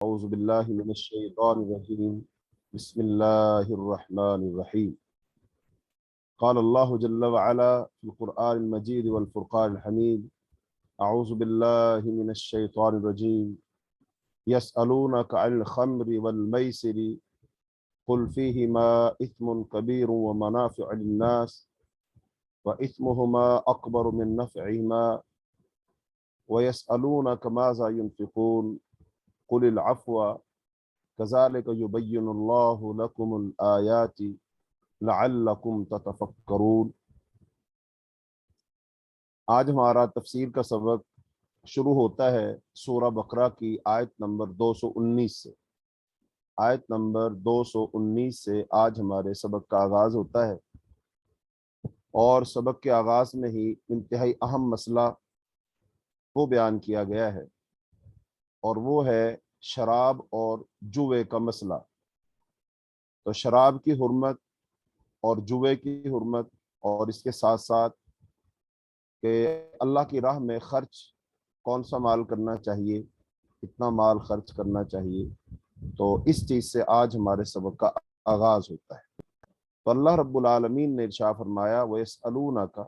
أعوذ بالله من الشيطان الرجيم بسم الله الرحمن الرحيم قال الله جل وعلا في القرآن المجيد والفرقان الحميد أعوذ بالله من الشيطان الرجيم يسألونك عن الخمر والميسر قل فيهما إثم كبير ومنافع للناس وإثمهما أكبر من نفعهما ويسألونك ماذا ينفقون قل العفو كذلك يبين الله لكم الآيات لعلکم تتفکرون۔ آج ہمارا تفسیر کا سبق شروع ہوتا ہے سورہ بقرہ کی آیت نمبر 219 سے۔ آیت نمبر 219 سے آج ہمارے سبق کا آغاز ہوتا ہے، اور سبق کے آغاز میں ہی انتہائی اہم مسئلہ وہ بیان کیا گیا ہے، اور وہ ہے شراب اور جوے کا مسئلہ۔ تو شراب کی حرمت اور جوے کی حرمت، اور اس کے ساتھ ساتھ کہ اللہ کی راہ میں خرچ کون سا مال کرنا چاہیے، کتنا مال خرچ کرنا چاہیے، تو اس چیز سے آج ہمارے سبق کا آغاز ہوتا ہے۔ تو اللہ رب العالمین نے ارشاد فرمایا وَيَسْأَلُونَكَ،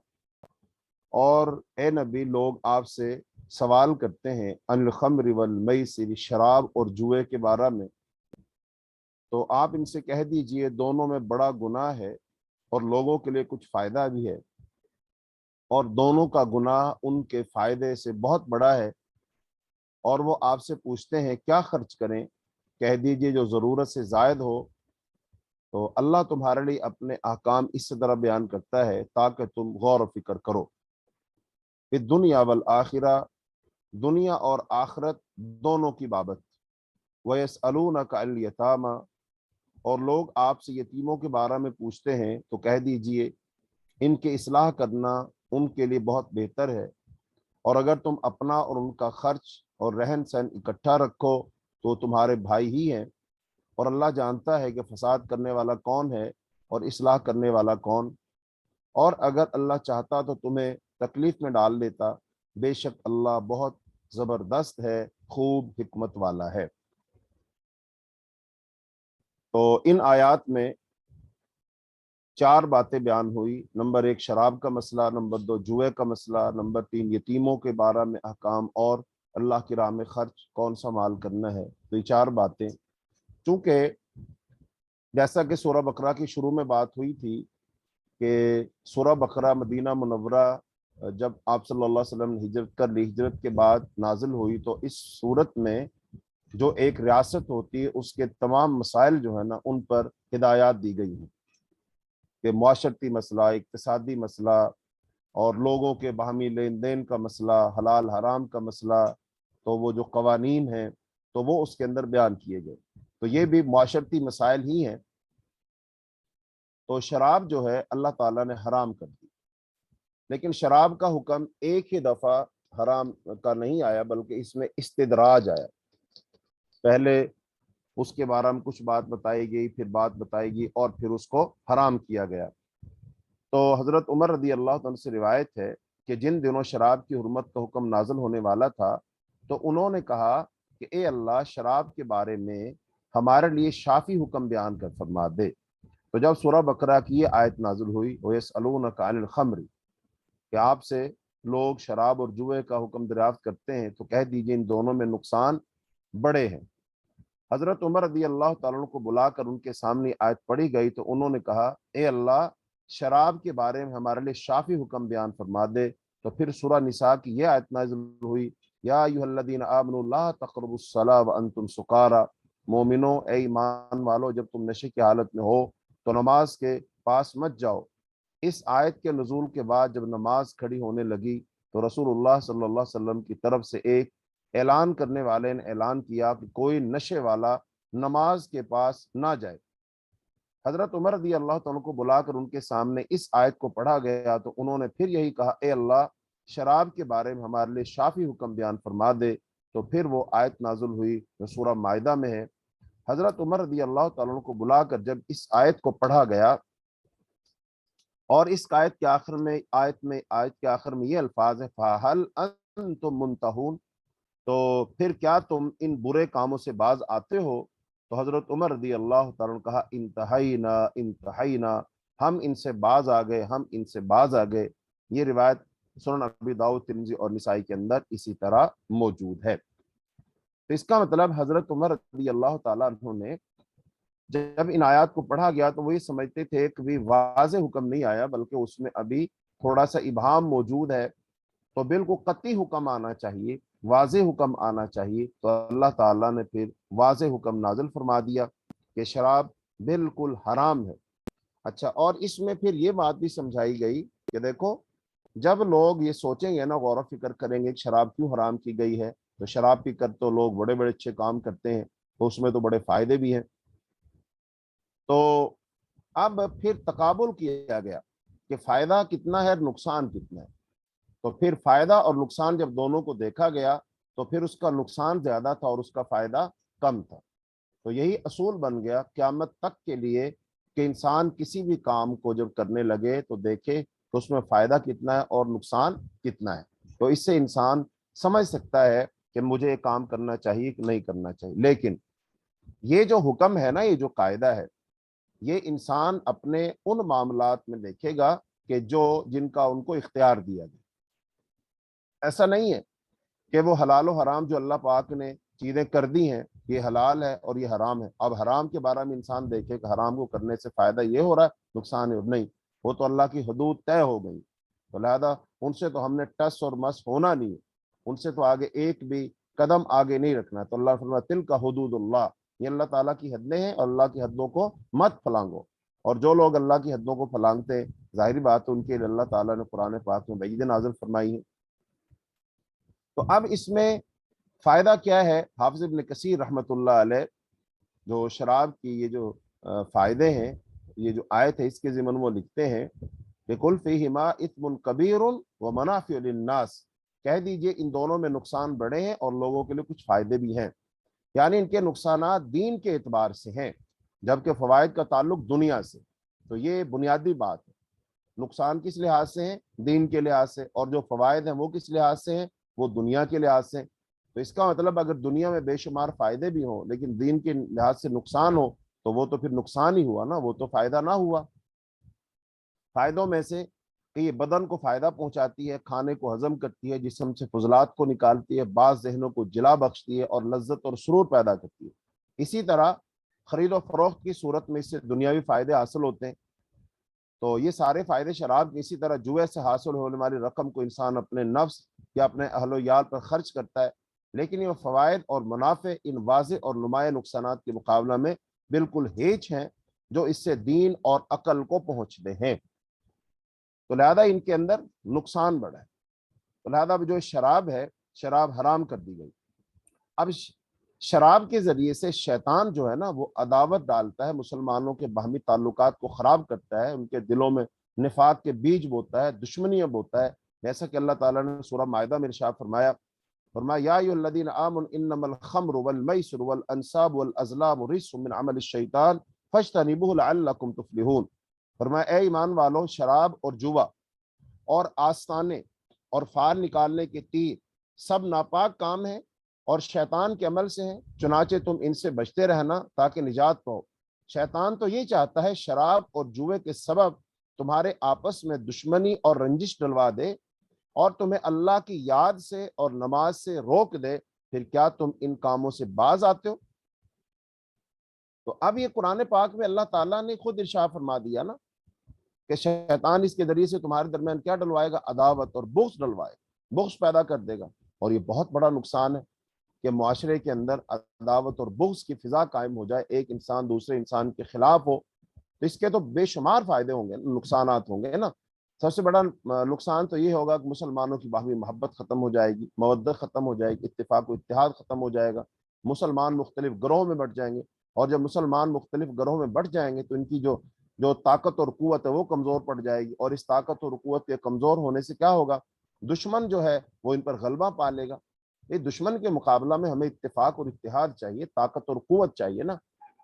اور اے نبی لوگ آپ سے سوال کرتے ہیں عن الخمر والمیسر، شراب اور جوے کے بارے میں، تو آپ ان سے کہہ دیجئے دونوں میں بڑا گناہ ہے اور لوگوں کے لیے کچھ فائدہ بھی ہے، اور دونوں کا گناہ ان کے فائدے سے بہت بڑا ہے، اور وہ آپ سے پوچھتے ہیں کیا خرچ کریں، کہہ دیجئے جو ضرورت سے زائد ہو۔ تو اللہ تمہارے لیے اپنے احکام اس طرح بیان کرتا ہے تاکہ تم غور و فکر کرو۔ کہ دنیا والآخرہ، دنیا اور آخرت دونوں کی بابت۔ وَيَسْأَلُونَكَ عَنِ الْيَتَامَى، اور لوگ آپ سے یتیموں کے بارے میں پوچھتے ہیں تو کہہ دیجئے ان کے اصلاح کرنا ان کے لیے بہت بہتر ہے، اور اگر تم اپنا اور ان کا خرچ اور رہن سہن اکٹھا رکھو تو تمہارے بھائی ہی ہیں، اور اللہ جانتا ہے کہ فساد کرنے والا کون ہے اور اصلاح کرنے والا کون، اور اگر اللہ چاہتا تو تمہیں تکلیف میں ڈال دیتا، بے شک اللہ بہت زبردست ہے، خوب حکمت والا ہے۔ تو ان آیات میں چار باتیں بیان ہوئی۔ نمبر 1 شراب کا مسئلہ، نمبر 2 جوئے کا مسئلہ، نمبر 3 یتیموں کے بارے میں احکام، اور اللہ کی راہ میں خرچ کون سا مال کرنا ہے۔ تو یہ چار باتیں، چونکہ جیسا کہ سورہ بقرہ کی شروع میں بات ہوئی تھی کہ سورہ بقرہ مدینہ منورہ جب آپ صلی اللہ علیہ وسلم نے ہجرت کر لی، ہجرت کے بعد نازل ہوئی، تو اس صورت میں جو ایک ریاست ہوتی ہے اس کے تمام مسائل جو ہے نا ان پر ہدایات دی گئی ہیں، کہ معاشرتی مسئلہ، اقتصادی مسئلہ، اور لوگوں کے باہمی لین دین کا مسئلہ، حلال حرام کا مسئلہ، تو وہ جو قوانین ہیں تو وہ اس کے اندر بیان کیے گئے۔ تو یہ بھی معاشرتی مسائل ہی ہیں۔ تو شراب جو ہے اللہ تعالیٰ نے حرام کر دی، لیکن شراب کا حکم ایک ہی دفعہ حرام کا نہیں آیا، بلکہ اس میں استدراج آیا۔ پہلے اس کے بارے میں کچھ بات بتائی گئی، پھر بات بتائی گئی، اور پھر اس کو حرام کیا گیا۔ تو حضرت عمر رضی اللہ عنہ سے روایت ہے کہ جن دنوں شراب کی حرمت کا حکم نازل ہونے والا تھا تو انہوں نے کہا کہ اے اللہ شراب کے بارے میں ہمارے لیے شافی حکم بیان کر فرما دے۔ تو جب سورہ بقرہ کی یہ آیت نازل ہوئی وَيَسْأَلُونَكَ عَنِ الْخَمْرِ، کہ آپ سے لوگ شراب اور جوئے کا حکم دریافت کرتے ہیں، تو کہہ دیجئے ان دونوں میں نقصان بڑے ہیں۔ حضرت عمر رضی اللہ تعالیٰ عنہ کو بلا کر ان کے سامنے آیت پڑھی گئی تو انہوں نے کہا اے اللہ شراب کے بارے میں ہمارے لیے شافی حکم بیان فرما دے۔ تو پھر سورہ نساء کی یہ آیت نازل ہوئی یا ایھا الذین آمنوا لا تقربوا الصلاۃ وانتم سکارى، مومنو اے ایمان والو جب تم نشے کی حالت میں ہو تو نماز کے پاس مت جاؤ۔ اس آیت کے نزول کے بعد جب نماز کھڑی ہونے لگی تو رسول اللہ صلی اللہ علیہ وسلم کی طرف سے ایک اعلان کرنے والے نے اعلان کیا کہ کوئی نشے والا نماز کے پاس نہ جائے۔ حضرت عمر رضی اللہ تعالیٰ کو بلا کر ان کے سامنے اس آیت کو پڑھا گیا تو انہوں نے پھر یہی کہا اے اللہ شراب کے بارے میں ہمارے لیے شافی حکم بیان فرما دے۔ تو پھر وہ آیت نازل ہوئی جو سورہ مائدہ میں ہے۔ حضرت عمر رضی اللہ تعالیٰ کو بلا کر جب اس آیت کو پڑھا گیا، اور اس آیت کے آخر میں آیت کے آخر میں یہ الفاظ ہے فَهَلْ أَنْتُمْ مُنْتَهُونَ، تو پھر کیا تم ان برے کاموں سے باز آتے ہو؟ تو حضرت عمر رضی اللہ تعالیٰ نے کہا انتہینا انتہینا، ہم ان سے باز آ گئے، ہم ان سے باز آ گئے۔ یہ روایت سنن ابی داؤد، ترمذی اور نسائی کے اندر اسی طرح موجود ہے۔ تو اس کا مطلب حضرت عمر رضی اللہ تعالیٰ عنہ نے جب ان آیات کو پڑھا گیا تو وہ یہ سمجھتے تھے کہ بھی واضح حکم نہیں آیا، بلکہ اس میں ابھی تھوڑا سا ابہام موجود ہے، تو بالکل قطعی حکم آنا چاہیے، واضح حکم آنا چاہیے۔ تو اللہ تعالیٰ نے پھر واضح حکم نازل فرما دیا کہ شراب بالکل حرام ہے۔ اچھا، اور اس میں پھر یہ بات بھی سمجھائی گئی کہ دیکھو، جب لوگ یہ سوچیں گے نا، غور و فکر کریں گے کہ شراب کیوں حرام کی گئی ہے، تو شراب پی کر تو لوگ بڑے بڑے اچھے کام کرتے ہیں، تو اس میں تو بڑے فائدے بھی ہیں۔ تو اب پھر تقابل کیا گیا کہ فائدہ کتنا ہے، نقصان کتنا ہے۔ تو پھر فائدہ اور نقصان جب دونوں کو دیکھا گیا تو پھر اس کا نقصان زیادہ تھا اور اس کا فائدہ کم تھا۔ تو یہی اصول بن گیا قیامت تک کے لیے کہ انسان کسی بھی کام کو جب کرنے لگے تو دیکھے کہ اس میں فائدہ کتنا ہے اور نقصان کتنا ہے۔ تو اس سے انسان سمجھ سکتا ہے کہ مجھے یہ کام کرنا چاہیے کہ نہیں کرنا چاہیے۔ لیکن یہ جو حکم ہے نا، یہ جو قاعدہ ہے، یہ انسان اپنے ان معاملات میں دیکھے گا کہ جن کا ان کو اختیار دیا گیا۔ ایسا نہیں ہے کہ وہ حلال و حرام جو اللہ پاک نے چیزیں کر دی ہیں، یہ حلال ہے اور یہ حرام ہے، اب حرام کے بارے میں انسان دیکھے کہ حرام کو کرنے سے فائدہ یہ ہو رہا ہے، نقصان ہے، نہیں، وہ تو اللہ کی حدود طے ہو گئی، تو لہذا ان سے تو ہم نے ٹس اور مس ہونا نہیں ہے، ان سے تو آگے ایک بھی قدم آگے نہیں رکھنا ہے۔ تو اللہ فرماتا ہے تلک حدود اللہ، یہ اللہ تعالیٰ کی حدیں ہیں اور اللہ کی حدوں کو مت پھلانگو۔ اور جو لوگ اللہ کی حدوں کو پھلانگتے ہیں، ظاہری بات ہے ان کے لیے اللہ تعالیٰ نے قرآن پاک میں وعید نازل فرمائی ہے۔ تو اب اس میں فائدہ کیا ہے؟ حافظ ابن کثیر رحمۃ اللہ علیہ جو شراب کی یہ جو فائدے ہیں، یہ جو آیت ہے اس کے ضمن وہ لکھتے ہیں کہ قل فیہما اثم کبیر و منافع للناس، کہہ دیجئے ان دونوں میں نقصان بڑے ہیں اور لوگوں کے لیے کچھ فائدے بھی ہیں، یعنی ان کے نقصانات دین کے اعتبار سے ہیں، جبکہ فوائد کا تعلق دنیا سے۔ تو یہ بنیادی بات ہے، نقصان کس لحاظ سے ہیں؟ دین کے لحاظ سے، اور جو فوائد ہیں وہ کس لحاظ سے ہیں؟ وہ دنیا کے لحاظ سے۔ تو اس کا مطلب اگر دنیا میں بے شمار فائدے بھی ہوں لیکن دین کے لحاظ سے نقصان ہو تو وہ تو پھر نقصان ہی ہوا نا، وہ تو فائدہ نہ ہوا۔ فائدوں میں سے کہ یہ بدن کو فائدہ پہنچاتی ہے، کھانے کو ہضم کرتی ہے، جسم سے فضلات کو نکالتی ہے، بعض ذہنوں کو جلا بخشتی ہے اور لذت اور سرور پیدا کرتی ہے۔ اسی طرح خرید و فروخت کی صورت میں اس سے دنیاوی فائدے حاصل ہوتے ہیں۔ تو یہ سارے فائدے شراب کے، اسی طرح جوئے سے حاصل ہونے والی رقم کو انسان اپنے نفس یا اپنے اہل و یال پر خرچ کرتا ہے، لیکن یہ فوائد اور منافع ان واضح اور نمایاں نقصانات کے مقابلہ میں بالکل ہیچ ہیں جو اس سے دین اور عقل کو پہنچتے ہیں۔ تو لہذا ان کے اندر نقصان بڑا ہے، تو لہذا جو شراب ہے، شراب حرام کر دی گئی۔ اب شراب کے ذریعے سے شیطان جو ہے نا وہ عداوت ڈالتا ہے، مسلمانوں کے باہمی تعلقات کو خراب کرتا ہے، ان کے دلوں میں نفاق کے بیج بوتا ہے، دشمنیاں بوتا ہے، جیسا کہ اللہ تعالیٰ نے سورہ مائدہ میں ارشاد فرمایا یا ایھا الذین آمنوا انما الخمر والمیسر والانصاب والازلام رجس من عمل الشیطان فاجتنبوہ لعلکم تفلحون۔ فرمایا اے ایمان والو، شراب اور جوا اور آستانے اور فال نکالنے کے تیر سب ناپاک کام ہیں اور شیطان کے عمل سے ہیں، چنانچہ تم ان سے بچتے رہنا تاکہ نجات پاؤ۔ شیطان تو یہ چاہتا ہے شراب اور جوے کے سبب تمہارے آپس میں دشمنی اور رنجش ڈلوا دے اور تمہیں اللہ کی یاد سے اور نماز سے روک دے، پھر کیا تم ان کاموں سے باز آتے ہو؟ تو اب یہ قرآن پاک میں اللہ تعالیٰ نے خود ارشاد فرما دیا نا کہ شیطان اس کے ذریعے سے تمہارے درمیان کیا ڈلوائے گا؟ عداوت اور بغض ڈلوائے گا، بغض پیدا کر دے گا۔ اور یہ بہت بڑا نقصان ہے کہ معاشرے کے اندر عداوت اور بغض کی فضا قائم ہو جائے، ایک انسان دوسرے انسان کے خلاف ہو، تو اس کے تو بے شمار فائدے ہوں گے، نقصانات ہوں گے نا۔ سب سے بڑا نقصان تو یہ ہوگا کہ مسلمانوں کی باہمی محبت ختم ہو جائے گی، مودت ختم ہو جائے گی، اتفاق و اتحاد ختم ہو جائے گا، مسلمان مختلف گروہوں میں بٹ جائیں گے، اور جب مسلمان مختلف گروہوں میں بٹ جائیں گے تو ان کی جو طاقت اور قوت ہے وہ کمزور پڑ جائے گی، اور اس طاقت اور قوت کے کمزور ہونے سے کیا ہوگا؟ دشمن جو ہے وہ ان پر غلبہ پا لے گا۔ یہ دشمن کے مقابلہ میں ہمیں اتفاق اور اتحاد چاہیے، طاقت اور قوت چاہیے نا۔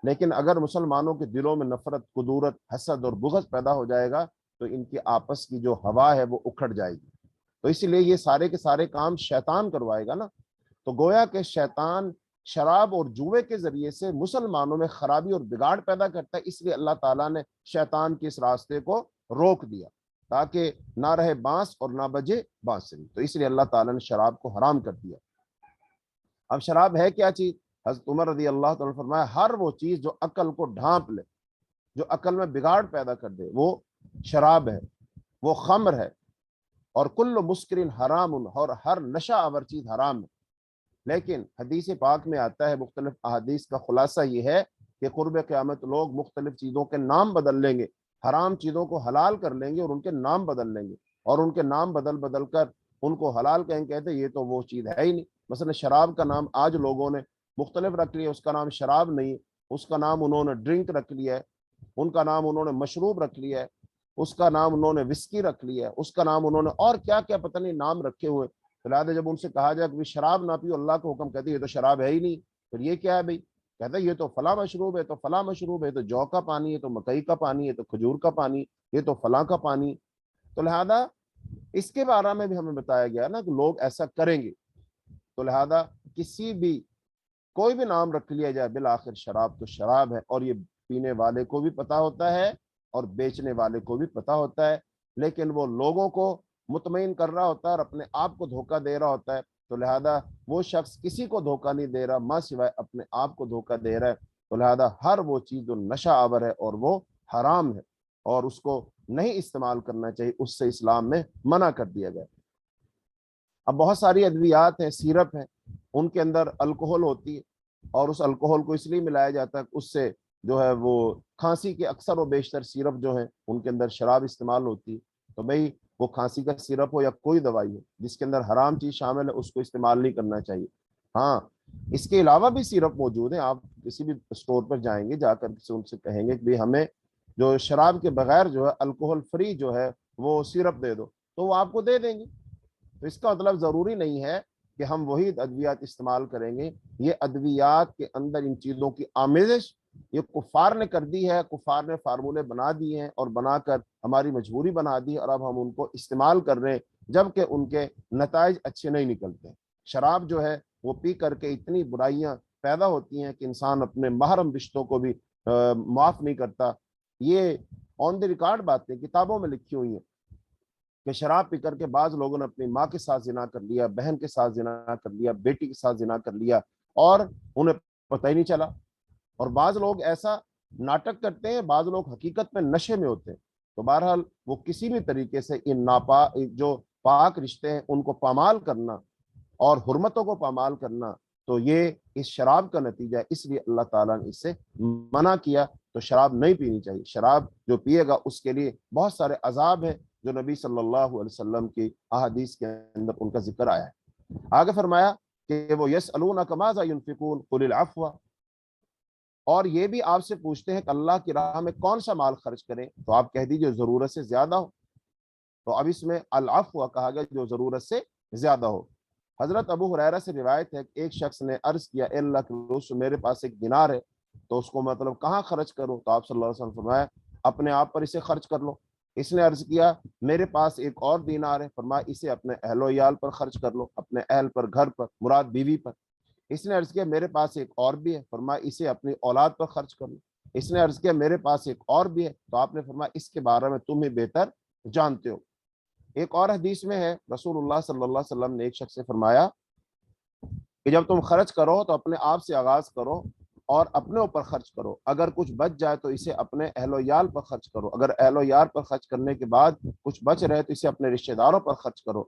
لیکن اگر مسلمانوں کے دلوں میں نفرت، کدورت، حسد اور بغض پیدا ہو جائے گا تو ان کی آپس کی جو ہوا ہے وہ اکھڑ جائے گی۔ تو اسی لیے یہ سارے کے سارے کام شیطان کروائے گا نا۔ تو گویا کہ شیطان شراب اور جوے کے ذریعے سے مسلمانوں میں خرابی اور بگاڑ پیدا کرتا ہے، اس لیے اللہ تعالیٰ نے شیطان کے اس راستے کو روک دیا تاکہ نہ رہے بانس اور نہ بجے بانسری، تو اس لیے اللہ تعالیٰ نے شراب کو حرام کر دیا۔ اب شراب ہے کیا چیز؟ حضرت عمر رضی اللہ تعالیٰ فرمایا ہر وہ چیز جو عقل کو ڈھانپ لے، جو عقل میں بگاڑ پیدا کر دے، وہ شراب ہے، وہ خمر ہے، اور کل مسکرین حرام، اور ہر نشہ آور چیز حرام ہے۔ لیکن حدیث پاک میں آتا ہے، مختلف احادیث کا خلاصہ یہ ہے کہ قرب قیامت لوگ مختلف چیزوں کے نام بدل لیں گے، حرام چیزوں کو حلال کر لیں گے اور ان کے نام بدل لیں گے، اور ان کے نام بدل بدل کر ان کو حلال کہیں، کہتے یہ تو وہ چیز ہے ہی نہیں۔ مثلا شراب کا نام آج لوگوں نے مختلف رکھ لیا، اس کا نام شراب نہیں، اس کا نام انہوں نے ڈرنک رکھ لیا ہے، ان کا نام انہوں نے مشروب رکھ لیا ہے، اس کا نام انہوں نے وسکی رکھ لیا ہے، اس کا نام انہوں نے اور کیا کیا پتہ نہیں نام رکھے ہوئے۔ لہٰذا جب ان سے کہا جائے کہ شراب نہ پیو، اللہ کا حکم، کہتے یہ تو شراب ہے ہی نہیں، پھر یہ کیا ہے بھائی؟ کہتا ہے یہ تو فلاں مشروب ہے، تو فلاں مشروب ہے، تو جو کا پانی ہے، تو مکئی کا پانی ہے، تو کھجور کا پانی، یہ تو فلاں کا پانی۔ تو لہذا اس کے بارے میں بھی ہمیں بتایا گیا نا کہ لوگ ایسا کریں گے، تو لہذا کسی بھی کوئی بھی نام رکھ لیا جائے، بالآخر شراب تو شراب ہے، اور یہ پینے والے کو بھی پتا ہوتا ہے اور بیچنے والے کو بھی پتا ہوتا ہے، لیکن وہ لوگوں کو مطمئن کر رہا ہوتا ہے اور اپنے آپ کو دھوکہ دے رہا ہوتا ہے۔ تو لہذا وہ شخص کسی کو دھوکہ نہیں دے رہا ماں سوائے اپنے آپ کو دھوکہ دے رہا ہے۔ تو لہذا ہر وہ چیز جو نشہ آور ہے اور وہ حرام ہے اور اس کو نہیں استعمال کرنا چاہیے، اس سے اسلام میں منع کر دیا گیا۔ اب بہت ساری ادویات ہیں، سیرپ ہیں، ان کے اندر الکوہل ہوتی ہے، اور اس الکوہل کو اس لیے ملایا جاتا ہے کہ اس سے جو ہے وہ کھانسی کے اکثر و بیشتر سیرپ جو ہیں ان کے اندر شراب استعمال ہوتی ہے۔ تو بھئی وہ کھانسی کا سیرپ ہو یا کوئی دوائی ہو جس کے اندر حرام چیز شامل ہے، اس کو استعمال نہیں کرنا چاہیے۔ ہاں، اس کے علاوہ بھی سیرپ موجود ہیں، آپ کسی بھی اسٹور پر جائیں گے، جا کر ان سے کہیں گے کہ بھئی ہمیں جو شراب کے بغیر جو ہے الکوہل فری جو ہے وہ سیرپ دے دو، تو وہ آپ کو دے دیں گے۔ تو اس کا مطلب ضروری نہیں ہے کہ ہم وہی ادویات استعمال کریں گے، یہ ادویات کے اندر ان چیزوں کی آمیزش یہ کفار نے کر دی ہے، کفار نے فارمولے بنا دیے ہیں اور بنا کر ہماری مجبوری بنا دی، اور اب ہم ان کو استعمال کر رہے ہیں جبکہ ان کے نتائج اچھے نہیں نکلتے۔ شراب جو ہے وہ پی کر کے اتنی برائیاں پیدا ہوتی ہیں کہ انسان اپنے محرم رشتوں کو بھی معاف نہیں کرتا۔ یہ آن دی ریکارڈ باتیں کتابوں میں لکھی ہوئی ہیں کہ شراب پی کر کے بعض لوگوں نے اپنی ماں کے ساتھ زنا کر لیا، بہن کے ساتھ زنا کر لیا، بیٹی کے ساتھ زنا کر لیا، اور انہیں پتہ ہی نہیں چلا۔ اور بعض لوگ ایسا ناٹک کرتے ہیں، بعض لوگ حقیقت میں نشے میں ہوتے ہیں۔ تو بہرحال وہ کسی بھی طریقے سے ان ناپاک جو پاک رشتے ہیں ان کو پامال کرنا اور حرمتوں کو پامال کرنا، تو یہ اس شراب کا نتیجہ ہے، اس لیے اللہ تعالیٰ نے اس سے منع کیا۔ تو شراب نہیں پینی چاہیے، شراب جو پیے گا اس کے لیے بہت سارے عذاب ہیں جو نبی صلی اللہ علیہ وسلم کی احادیث کے اندر ان کا ذکر آیا ہے۔ آگے فرمایا کہ وہ یسألونک ماذا ينفقون قل العفو، اور یہ بھی آپ سے پوچھتے ہیں کہ اللہ کی راہ میں کون سا مال خرچ کریں، تو آپ کہہ دیجئے ضرورت سے زیادہ ہو۔ تو اب اس میں العفو کہا گیا جو ضرورت سے زیادہ ہو۔ حضرت ابو ہریرہ سے روایت ہے کہ ایک شخص نے عرض کیا، اے اللہ کے رسول، میرے پاس ایک دینار ہے، تو اس کو مطلب کہاں خرچ کروں؟ تو آپ صلی اللہ علیہ وسلم فرمایا اپنے آپ پر اسے خرچ کر لو۔ اس نے عرض کیا میرے پاس ایک اور دینار ہے، فرمایا اسے اپنے اہل و عیال پر خرچ کر لو، اپنے اہل پر، گھر پر، مراد بیوی پر۔ اس نے عرض کیا میرے پاس ایک اور بھی ہے، فرمایا اسے اپنی اولاد پر خرچ کر لو۔ اس نے عرض کیا میرے پاس ایک اور بھی ہے، تو آپ نے فرمایا اس کے بارے میں تم ہی بہتر جانتے ہو۔ ایک اور حدیث میں ہے رسول اللہ صلی اللہ علیہ وسلم نے ایک شخص سے فرمایا کہ جب تم خرچ کرو تو اپنے آپ سے آغاز کرو اور اپنے اوپر خرچ کرو، اگر کچھ بچ جائے تو اسے اپنے اہل و عیال پر خرچ کرو، اگر اہل و عیال پر خرچ کرنے کے بعد کچھ بچ رہے تو اسے اپنے رشتہ داروں پر خرچ کرو،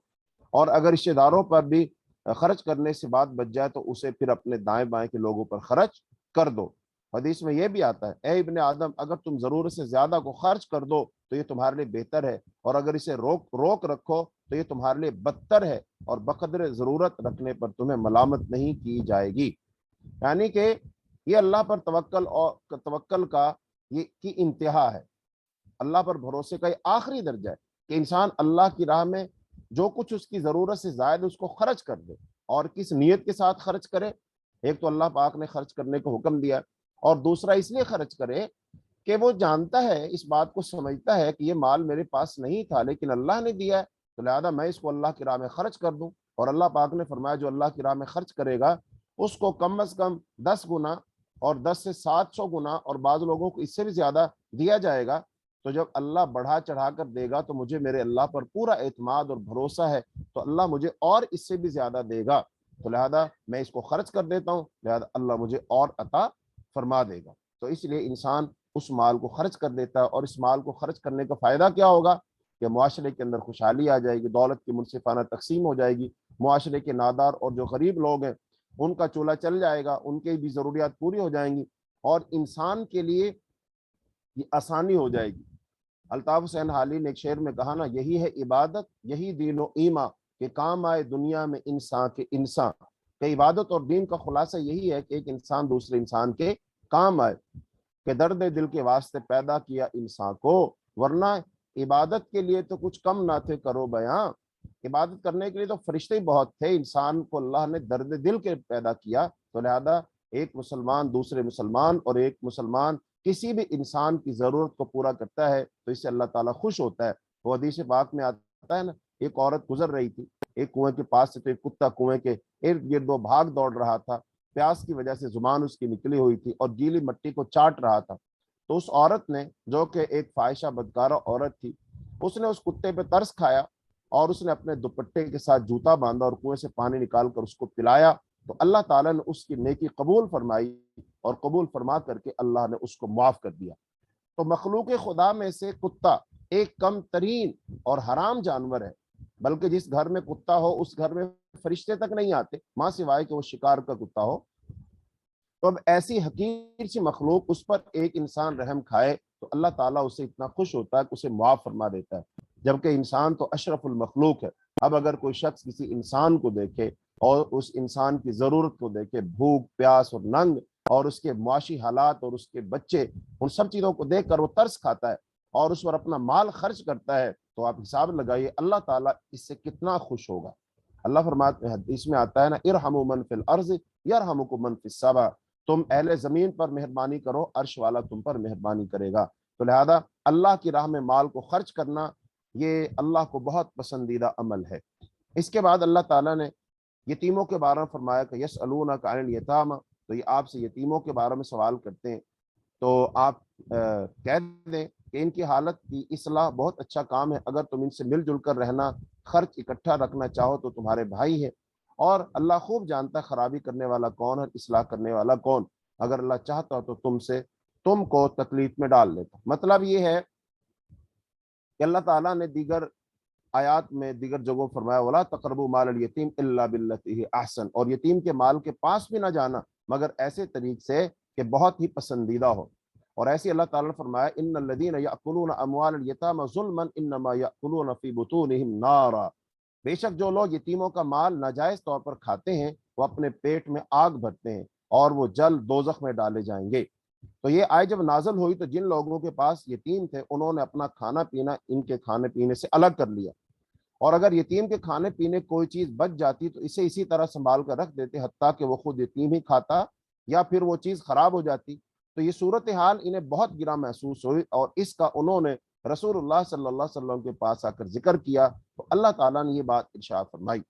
اور اگر رشتہ داروں پر بھی خرچ کرنے سے بعد بچ جائے تو اسے پھر اپنے دائیں بائیں کے لوگوں پر خرچ کر دو۔ حدیث میں یہ بھی آتا ہے اے ابن آدم، اگر تم ضرورت سے زیادہ کو خرچ کر دو تو یہ تمہارے لیے بہتر ہے، اور اگر اسے روک رکھو تو یہ تمہارے لیے بدتر ہے، اور بقدر ضرورت رکھنے پر تمہیں ملامت نہیں کی جائے گی۔ یعنی کہ یہ اللہ پر توکل کا یہ کی انتہا ہے، اللہ پر بھروسے کا یہ آخری درجہ ہے کہ انسان اللہ کی راہ میں جو کچھ اس کی ضرورت سے زائد اس کو خرچ کر دے، اور کس نیت کے ساتھ خرچ کرے۔ ایک تو اللہ پاک نے خرچ کرنے کو حکم دیا، اور دوسرا اس لیے خرچ کرے کہ وہ جانتا ہے، اس بات کو سمجھتا ہے کہ یہ مال میرے پاس نہیں تھا لیکن اللہ نے دیا ہے، تو لہذا میں اس کو اللہ کی راہ میں خرچ کر دوں۔ اور اللہ پاک نے فرمایا جو اللہ کی راہ میں خرچ کرے گا اس کو کم از کم 10 گنا اور 10 سے 700 گنا اور بعض لوگوں کو اس سے بھی زیادہ دیا جائے گا۔ تو جب اللہ بڑھا چڑھا کر دے گا تو مجھے میرے اللہ پر پورا اعتماد اور بھروسہ ہے، تو اللہ مجھے اور اس سے بھی زیادہ دے گا، تو لہذا میں اس کو خرچ کر دیتا ہوں، لہذا اللہ مجھے اور عطا فرما دے گا۔ تو اس لیے انسان اس مال کو خرچ کر دیتا ہے، اور اس مال کو خرچ کرنے کا فائدہ کیا ہوگا کہ معاشرے کے اندر خوشحالی آ جائے گی، دولت کی منصفانہ تقسیم ہو جائے گی، معاشرے کے نادار اور جو غریب لوگ ہیں ان کا چولہا چل جائے گا، ان کی بھی ضروریات پوری ہو جائیں گی، اور انسان کے لیے یہ آسانی ہو جائے گی۔ الطاف حسین حالی نے ایک شعر میں کہا نا، یہی ہے عبادت یہی دین و ایمان کہ کام آئے دنیا میں انسان کے انسان، کہ عبادت اور دین کا خلاصہ یہی ہے کہ ایک انسان دوسرے انسان کے کام آئے، کہ درد دل کے واسطے پیدا کیا انسان کو، ورنہ عبادت کے لیے تو کچھ کم نہ تھے کرو بیاں، عبادت کرنے کے لیے تو فرشتے بہت تھے، انسان کو اللہ نے درد دل کے پیدا کیا، تو لہذا ایک مسلمان دوسرے مسلمان اور ایک مسلمان کسی بھی انسان کی ضرورت کو پورا کرتا ہے تو اس سے اللہ تعالیٰ خوش ہوتا ہے۔ وہ حدیث پاک میں آتا ہے نا، ایک عورت گزر رہی تھی ایک کنویں کے پاس سے، تو ایک کتا کنویں کے ارد گرد وہ بھاگ دوڑ رہا تھا، پیاس کی وجہ سے زبان اس کی نکلی ہوئی تھی اور گیلی مٹی کو چاٹ رہا تھا، تو اس عورت نے جو کہ ایک فاحشہ بدکارہ عورت تھی، اس نے اس کتے پہ ترس کھایا اور اس نے اپنے دوپٹے کے ساتھ جوتا باندھا اور کنویں سے پانی نکال کر اس کو پلایا، تو اللہ تعالیٰ نے اس کی نیکی قبول فرمائی اور قبول فرما کر کے اللہ نے اس کو معاف کر دیا۔ تو مخلوق خدا میں سے کتا ایک کم ترین اور حرام جانور ہے، بلکہ جس گھر میں کتا ہو اس گھر میں فرشتے تک نہیں آتے ماں سوائے کہ وہ شکار کا کتا ہو۔ تو اب ایسی حقیر سی مخلوق اس پر ایک انسان رحم کھائے تو اللہ تعالیٰ اسے اتنا خوش ہوتا ہے کہ اسے معاف فرما دیتا ہے، جبکہ انسان تو اشرف المخلوق ہے۔ اب اگر کوئی شخص کسی انسان کو دیکھے اور اس انسان کی ضرورت کو دیکھے، بھوک پیاس اور ننگ اور اس کے معاشی حالات اور اس کے بچے، ان سب چیزوں کو دیکھ کر وہ ترس کھاتا ہے اور اس پر اپنا مال خرچ کرتا ہے، تو آپ حساب لگائیے اللہ تعالیٰ اس سے کتنا خوش ہوگا۔ اللہ فرماتے ہیں، حدیث میں آتا ہے نا، ارحموا من فی الارض یرحمکم من فی السماء، تم اہل زمین پر مہربانی کرو عرش والا تم پر مہربانی کرے گا۔ تو لہذا اللہ کی راہ میں مال کو خرچ کرنا یہ اللہ کو بہت پسندیدہ عمل ہے۔ اس کے بعد اللہ تعالیٰ نے یتیموں کے بارے میں فرمایا کہ یسألونک عن الیتامى، تو یہ آپ سے یتیموں کے بارے میں سوال کرتے ہیں، تو آپ کہہ دیں کہ ان کی حالت کی اصلاح بہت اچھا کام ہے، اگر تم ان سے مل جل کر رہنا، خرچ اکٹھا رکھنا چاہو تو تمہارے بھائی ہے، اور اللہ خوب جانتا ہے خرابی کرنے والا کون ہے، اصلاح کرنے والا کون، اگر اللہ چاہتا تو تم کو تکلیف میں ڈال لیتا۔ مطلب یہ ہے کہ اللہ تعالیٰ نے دیگر آیات میں دیگر جگہوں فرمایا وَلَا تَقْرَبُوا مَالَ الْيَتِيمِ إِلَّا بِالَّتِي هِيَ أَحْسَنُ، اور یتیم کے مال کے پاس بھی نہ جانا مگر ایسے طریق سے کہ بہت ہی پسندیدہ ہو۔ اور ایسے اللہ تعالیٰ نے فرمایا إِنَّ الَّذِينَ يَأْكُلُونَ أَمْوَالَ الْيَتَامَى ظُلْمًا إِنَّمَا يَأْكُلُونَ فِي بُطُونِهِمْ نَارًا، بے شک جو لوگ یتیموں کا مال ناجائز طور پر کھاتے ہیں وہ اپنے پیٹ میں آگ بھرتے ہیں اور وہ جلد دوزخ میں ڈالے جائیں گے۔ تو یہ آیت جب نازل ہوئی تو جن لوگوں کے پاس یتیم تھے انہوں نے اپنا کھانا پینا ان کے کھانے پینے سے الگ کر لیا، اور اگر یتیم کے کھانے پینے کوئی چیز بچ جاتی تو اسے اسی طرح سنبھال کر رکھ دیتے حتیٰ کہ وہ خود یتیم ہی کھاتا یا پھر وہ چیز خراب ہو جاتی۔ تو یہ صورتحال انہیں بہت گرا محسوس ہوئی اور اس کا انہوں نے رسول اللہ صلی اللہ علیہ وسلم کے پاس آ کر ذکر کیا، تو اللہ تعالیٰ نے یہ بات ارشاد فرمائی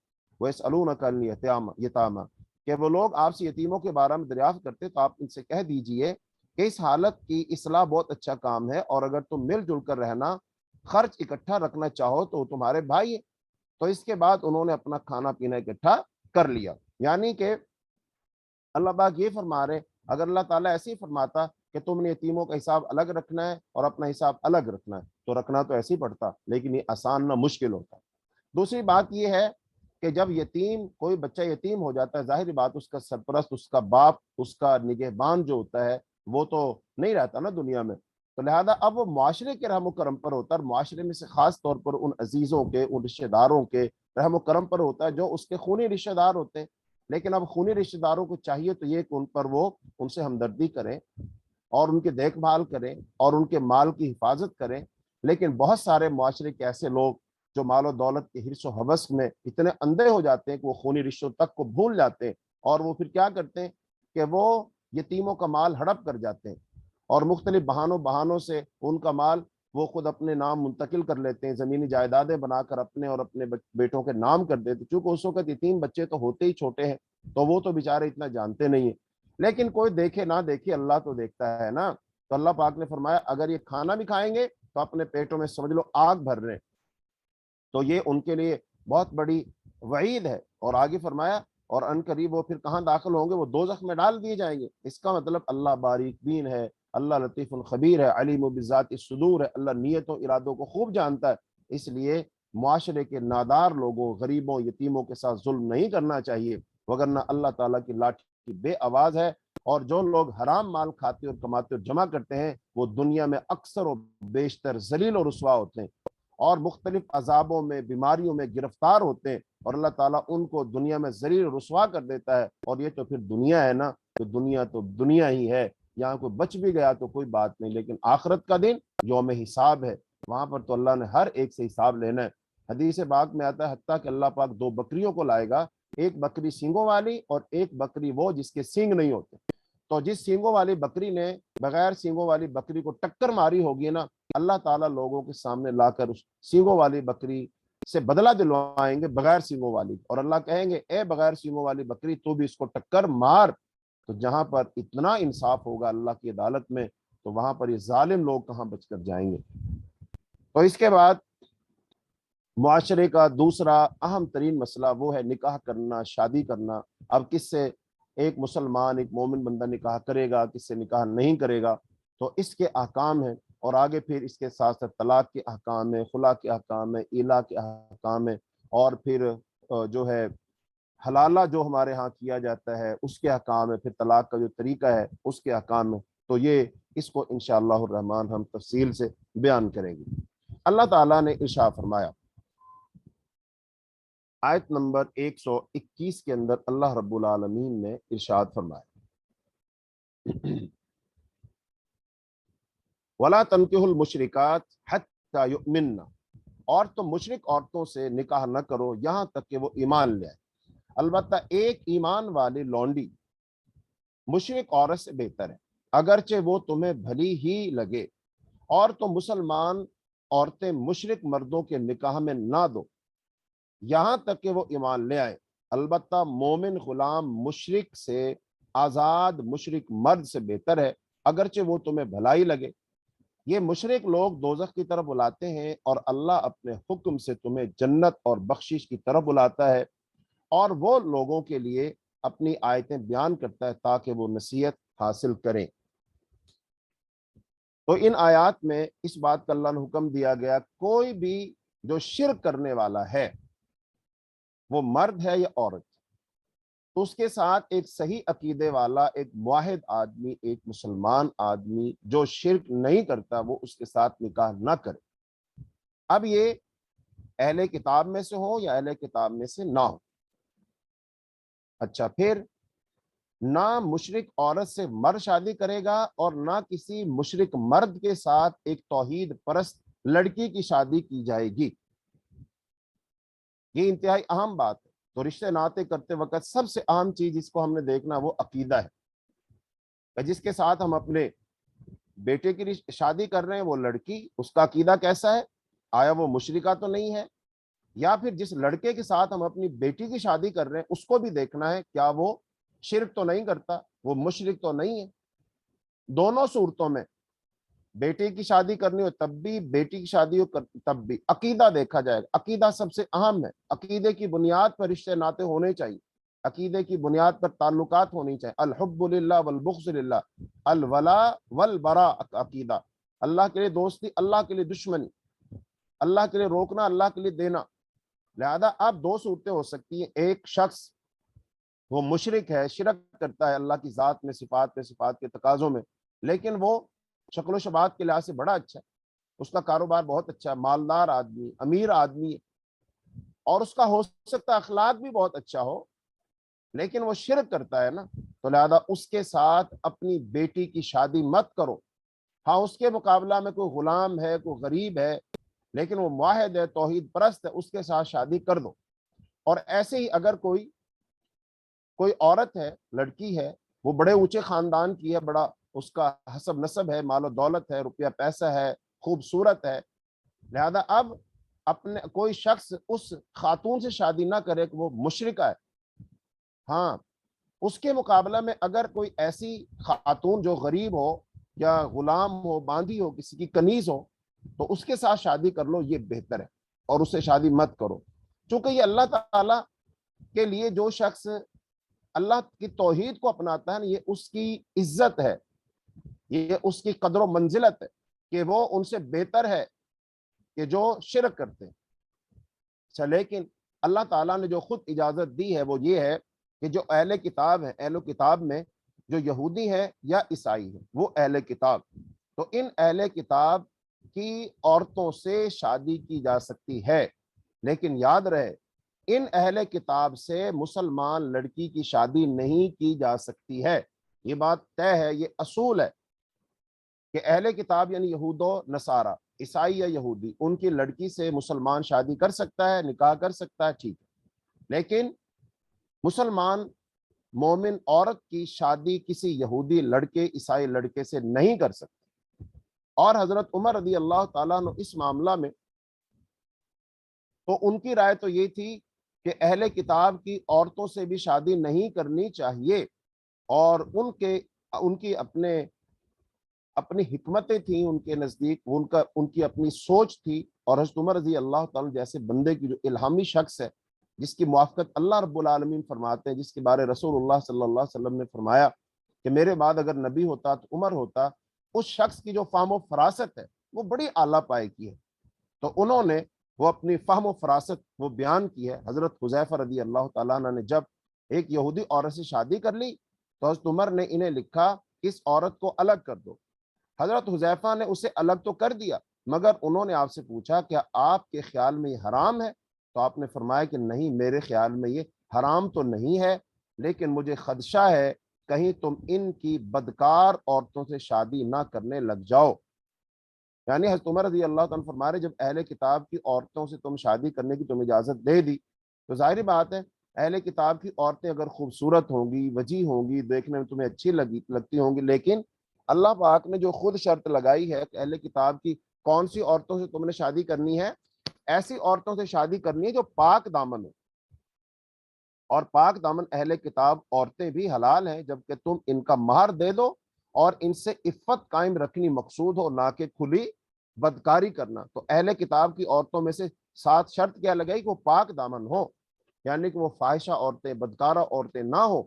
وَيَسْأَلُونَكَ عَنِ الْيَتَامَى، کہ وہ لوگ آپ سے یتیموں کے بارے میں دریافت کرتے تو آپ ان سے کہہ دیجئے کہ اس حالت کی اصلاح بہت اچھا کام ہے، اور اگر تم مل جل کر رہنا، خرچ اکٹھا رکھنا چاہو تو تمہارے بھائی ہے۔ تو اس کے بعد انہوں نے اپنا کھانا پینا اکٹھا کر لیا، یعنی کہ اللہ پاک یہ فرما رہے، اگر اللہ تعالیٰ ایسے ہی فرماتا کہ تم نے یتیموں کا حساب الگ رکھنا ہے اور اپنا حساب الگ رکھنا ہے تو رکھنا تو ایسے ہی پڑتا، لیکن یہ آسان نہ مشکل ہوتا۔ دوسری بات یہ ہے کہ جب کوئی بچہ یتیم ہو جاتا ہے، ظاہری بات اس کا سرپرست، اس کا باپ، اس کا نگہبان جو ہوتا ہے وہ تو نہیں رہتا نا دنیا میں، تو لہذا اب وہ معاشرے کے رحم و کرم پر ہوتا ہے، اور معاشرے میں سے خاص طور پر ان عزیزوں کے، ان رشتہ داروں کے رحم و کرم پر ہوتا ہے جو اس کے خونی رشتہ دار ہوتے ہیں۔ لیکن اب خونی رشتہ داروں کو چاہیے تو یہ کہ ان پر وہ ان سے ہمدردی کریں اور ان کی دیکھ بھال کریں اور ان کے مال کی حفاظت کریں، لیکن بہت سارے معاشرے کے ایسے لوگ جو مال و دولت کے حرص و ہوس میں اتنے اندھے ہو جاتے ہیں کہ وہ خونی رشتوں تک کو بھول جاتے ہیں، اور وہ پھر کیا کرتے ہیں کہ وہ یتیموں کا مال ہڑپ کر جاتے ہیں اور مختلف بہانوں سے ان کا مال وہ خود اپنے نام منتقل کر لیتے ہیں، زمینی جائیدادیں بنا کر اپنے اور اپنے بیٹوں کے نام کر دیتے، چونکہ اس وقت یتیم بچے تو ہوتے ہی چھوٹے ہیں، تو وہ تو بیچارے اتنا جانتے نہیں ہیں۔ لیکن کوئی دیکھے نہ دیکھے، اللہ تو دیکھتا ہے نا۔ تو اللہ پاک نے فرمایا اگر یہ کھانا بھی کھائیں گے تو اپنے پیٹوں میں سمجھ لو آگ بھر رہے ہیں، تو یہ ان کے لیے بہت بڑی وعید ہے۔ اور آگے فرمایا اور ان قریب وہ پھر کہاں داخل ہوں گے، وہ دوزخ میں ڈال دیے جائیں گے۔ اس کا مطلب اللہ باریک بین ہے، اللہ لطیف الخبیر ہے، علیم بذات الصدور ہے، اللہ نیتوں ارادوں کو خوب جانتا ہے۔ اس لیے معاشرے کے نادار لوگوں، غریبوں، یتیموں کے ساتھ ظلم نہیں کرنا چاہیے، وگرنہ اللہ تعالیٰ کی لاٹھی بے آواز ہے۔ اور جو لوگ حرام مال کھاتے اور کماتے اور جمع کرتے ہیں وہ دنیا میں اکثر و بیشتر ذلیل اور رسوا ہوتے ہیں اور مختلف عذابوں میں، بیماریوں میں گرفتار ہوتے ہیں، اور اللہ تعالیٰ ان کو دنیا میں ذلیل رسوا کر دیتا ہے۔ اور یہ تو پھر دنیا ہے نا، تو دنیا ہی ہے، یہاں کوئی بچ بھی گیا تو کوئی بات نہیں، لیکن آخرت کا دن یوم حساب ہے، وہاں پر تو اللہ نے ہر ایک سے حساب لینا ہے۔ حدیث پاک میں آتا ہے حتیٰ کہ اللہ پاک دو بکریوں کو لائے گا، ایک بکری سینگوں والی اور ایک بکری وہ جس کے سینگ نہیں ہوتے۔ تو جس سینگوں والی بکری نے بغیر سینگوں والی بکری کو ٹکر ماری ہوگی نا، اللہ تعالیٰ لوگوں کے سامنے لا کر اس سینگوں والی بکری سے بدلہ دلوائیں گے بغیر سینگوں والی، اور اللہ کہیں گے اے بغیر سینگوں والی بکری تو بھی اس کو ٹکر مار۔ تو جہاں پر اتنا انصاف ہوگا اللہ کی عدالت میں، تو وہاں پر یہ ظالم لوگ کہاں بچ کر جائیں گے۔ تو اس کے بعد معاشرے کا دوسرا اہم ترین مسئلہ وہ ہے نکاح کرنا، شادی کرنا۔ اب کس سے ایک مسلمان، ایک مومن بندہ نکاح کرے گا، کس سے نکاح نہیں کرے گا، تو اس کے احکام ہیں، اور آگے پھر اس کے ساتھ ساتھ طلاق کے احکام ہیں، خلا کے احکام ہیں، ایلا کے احکام ہیں، اور پھر جو ہے حلالہ جو ہمارے ہاں کیا جاتا ہے اس کے احکام ہے، پھر طلاق کا جو طریقہ ہے اس کے احکام ہے۔ تو یہ اس کو انشاءاللہ الرحمن ہم تفصیل سے بیان کریں گے۔ اللہ تعالیٰ نے ارشاد فرمایا آیت نمبر 121 کے اندر، اللہ رب العالمین نے ارشاد فرمایا وَلَا تَنْكِحُوا الْمُشْرِكَاتِ حَتَّى يُؤْمِنَّ، اور تم مشرک عورتوں سے نکاح نہ کرو یہاں تک کہ وہ ایمان لے آئے۔ البتہ ایک ایمان والی لونڈی مشرک عورت سے بہتر ہے، اگرچہ وہ تمہیں بھلی ہی لگے، اور تم مسلمان عورتیں مشرک مردوں کے نکاح میں نہ دو یہاں تک کہ وہ ایمان لے آئے۔ البتہ مومن غلام مشرک سے، آزاد مشرک مرد سے بہتر ہے، اگرچہ وہ تمہیں بھلائی لگے۔ یہ مشرک لوگ دوزخ کی طرف بلاتے ہیں، اور اللہ اپنے حکم سے تمہیں جنت اور بخشش کی طرف بلاتا ہے، اور وہ لوگوں کے لیے اپنی آیتیں بیان کرتا ہے تاکہ وہ نصیحت حاصل کریں۔ تو ان آیات میں اس بات کا اللہ نے حکم دیا گیا کوئی بھی جو شرک کرنے والا ہے، وہ مرد ہے یا عورت، تو اس کے ساتھ ایک صحیح عقیدے والا، ایک موحد آدمی، ایک مسلمان آدمی جو شرک نہیں کرتا، وہ اس کے ساتھ نکاح نہ کرے۔ اب یہ اہل کتاب میں سے ہو یا اہل کتاب میں سے نہ ہو۔ اچھا، پھر نہ مشرک عورت سے مرد شادی کرے گا، اور نہ کسی مشرک مرد کے ساتھ ایک توحید پرست لڑکی کی شادی کی جائے گی۔ یہ انتہائی اہم بات ہے۔ تو رشتے ناطے کرتے وقت سب سے اہم چیز جس کو ہم نے دیکھنا وہ عقیدہ ہے۔ جس کے ساتھ ہم اپنے بیٹے کی شادی کر رہے ہیں وہ لڑکی، اس کا عقیدہ کیسا ہے؟ آیا وہ مشرکہ تو نہیں ہے؟ یا پھر جس لڑکے کے ساتھ ہم اپنی بیٹی کی شادی کر رہے ہیں اس کو بھی دیکھنا ہے کیا وہ شرک تو نہیں کرتا، وہ مشرک تو نہیں ہے۔ دونوں صورتوں میں بیٹے کی شادی کرنی ہو تب بھی، بیٹی کی شادی ہو تب بھی عقیدہ دیکھا جائے گا۔ عقیدہ سب سے اہم ہے، عقیدے کی بنیاد پر رشتے ناطے ہونے چاہیے، عقیدے کی بنیاد پر تعلقات ہونی چاہیے۔ الحب للہ والبغض للہ، الولاء والبراء، عقیدہ اللہ کے لیے دوستی، اللہ کے لیے دشمنی، اللہ کے لیے روکنا، اللہ کے لیے دینا۔ لہذا اب دو صورتیں ہو سکتی ہیں، ایک شخص وہ مشرک ہے، شرک کرتا ہے اللہ کی ذات میں، صفات میں، صفات کے تقاضوں میں، لیکن وہ شکل و شباہت کے لحاظ سے بڑا اچھا ہے، اس کا کاروبار بہت اچھا ہے، مالدار آدمی، امیر آدمی ہے، اور اس کا ہو سکتا ہے اخلاق بھی بہت اچھا ہو، لیکن وہ شرک کرتا ہے نا، تو لہذا اس کے ساتھ اپنی بیٹی کی شادی مت کرو۔ ہاں، اس کے مقابلہ میں کوئی غلام ہے، کوئی غریب ہے، لیکن وہ موحد ہے، توحید پرست ہے، اس کے ساتھ شادی کر دو۔ اور ایسے ہی اگر کوئی عورت ہے، لڑکی ہے، وہ بڑے اونچے خاندان کی ہے، بڑا اس کا حسب نسب ہے، مال و دولت ہے، روپیہ پیسہ ہے، خوبصورت ہے، لہذا اب اپنے کوئی شخص اس خاتون سے شادی نہ کرے کہ وہ مشرکہ ہے۔ ہاں، اس کے مقابلہ میں اگر کوئی ایسی خاتون جو غریب ہو یا غلام ہو، باندھی ہو، کسی کی کنیز ہو، تو اس کے ساتھ شادی کر لو، یہ بہتر ہے، اور اس سے شادی مت کرو، چونکہ یہ اللہ تعالیٰ کے لیے جو شخص اللہ کی توحید کو اپناتا ہے نا، یہ اس کی عزت ہے، یہ اس کی قدر و منزلت ہے کہ وہ ان سے بہتر ہے کہ جو شرک کرتے ہیں۔ اچھا، لیکن اللہ تعالیٰ نے جو خود اجازت دی ہے وہ یہ ہے کہ جو اہل کتاب ہے، اہل کتاب میں جو یہودی ہے یا عیسائی ہے، وہ اہل کتاب، تو ان اہل کتاب کی عورتوں سے شادی کی جا سکتی ہے، لیکن یاد رہے ان اہل کتاب سے مسلمان لڑکی کی شادی نہیں کی جا سکتی ہے۔ یہ بات طے ہے، یہ اصول ہے کہ اہل کتاب یعنی یہود و نصارہ، عیسائی یا یہودی، ان کی لڑکی سے مسلمان شادی کر سکتا ہے، نکاح کر سکتا ہے، ٹھیک ہے، لیکن مسلمان مومن عورت کی شادی کسی یہودی لڑکے، عیسائی لڑکے سے نہیں کر سکتے۔ اور حضرت عمر رضی اللہ تعالیٰ عنہ اس معاملہ میں تو ان کی رائے تو یہ تھی کہ اہل کتاب کی عورتوں سے بھی شادی نہیں کرنی چاہیے، اور ان کی اپنی حکمتیں تھیں ان کے نزدیک، ان کی اپنی سوچ تھی، اور حضرت عمر رضی اللہ تعالیٰ جیسے بندے کی جو الہامی شخص ہے، جس کی موافقت اللہ رب العالمین فرماتے ہیں، جس کے بارے رسول اللہ صلی اللہ علیہ وسلم نے فرمایا کہ میرے بعد اگر نبی ہوتا تو عمر ہوتا، اس شخص کی جو فہم و فراست ہے وہ بڑی اعلیٰ پائے کی ہے، تو انہوں نے وہ اپنی فہم و فراست وہ بیان کی ہے۔ حضرت حذیفہ رضی اللہ تعالیٰ عنہ نے جب ایک یہودی عورت سے شادی کر لی تو حضرت عمر نے انہیں لکھا کہ اس عورت کو الگ کر دو۔ حضرت حذیفہ نے اسے الگ تو کر دیا، مگر انہوں نے آپ سے پوچھا کہ آپ کے خیال میں یہ حرام ہے؟ تو آپ نے فرمایا کہ نہیں، میرے خیال میں یہ حرام تو نہیں ہے، لیکن مجھے خدشہ ہے کہیں تم ان کی بدکار عورتوں سے شادی نہ کرنے لگ جاؤ۔ یعنی حضرت عمر رضی اللہ تعالیٰ فرما رہے جب اہل کتاب کی عورتوں سے تم شادی کرنے کی تم اجازت دے دی تو ظاہری بات ہے اہل کتاب کی عورتیں اگر خوبصورت ہوں گی، وجیح ہوں گی، دیکھنے میں تمہیں اچھی لگتی ہوں گی، لیکن اللہ پاک نے جو خود شرط لگائی ہے کہ اہل کتاب کی کون سی عورتوں سے تم نے شادی کرنی ہے، ایسی عورتوں سے شادی کرنی ہے جو پاک دامن ہو، اور پاک دامن اہل کتاب عورتیں بھی حلال ہیں جبکہ تم ان کا مہر دے دو اور ان سے عفت قائم رکھنی مقصود ہو، نہ کہ کھلی بدکاری کرنا۔ تو اہل کتاب کی عورتوں میں سے 7 شرط کیا لگائی کہ وہ پاک دامن ہو، یعنی کہ وہ فاحشہ عورتیں، بدکارہ عورتیں نہ ہو۔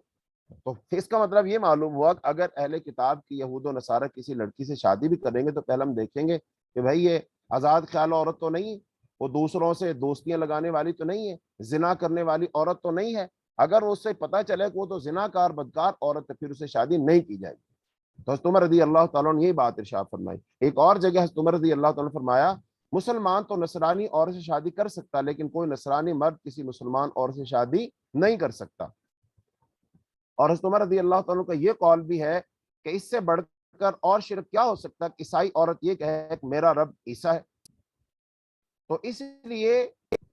تو اس کا مطلب یہ معلوم ہوا کہ اگر اہل کتاب کی یہود و نصارہ کسی لڑکی سے شادی بھی کریں گے تو پہلے ہم دیکھیں گے کہ بھائی یہ آزاد خیال عورت تو نہیں، وہ دوسروں سے دوستیاں لگانے والی تو نہیں ہے، زنا کرنے والی عورت تو نہیں ہے۔ اگر اس سے پتہ چلے کہ وہ تو زنا کار بدکار عورت ہے پھر اسے شادی نہیں کی جائے گی۔ تو حضرت عمر رضی اللہ تعالیٰ نے یہی بات ارشاد فرمائی۔ ایک اور جگہ حضرت عمر رضی اللہ تعالیٰ نے فرمایا مسلمان تو نصرانی عورت سے شادی کر سکتا لیکن کوئی نصرانی مرد کسی مسلمان عورت سے شادی نہیں کر سکتا۔ اور حضرت عمر رضی اللہ تعالیٰ کا یہ قول بھی ہے کہ اس سے بڑھ کر اور شرک کیا ہو سکتا ہے، عیسائی عورت یہ کہے کہ میرا رب عیسیٰ ہے۔ تو اس لیے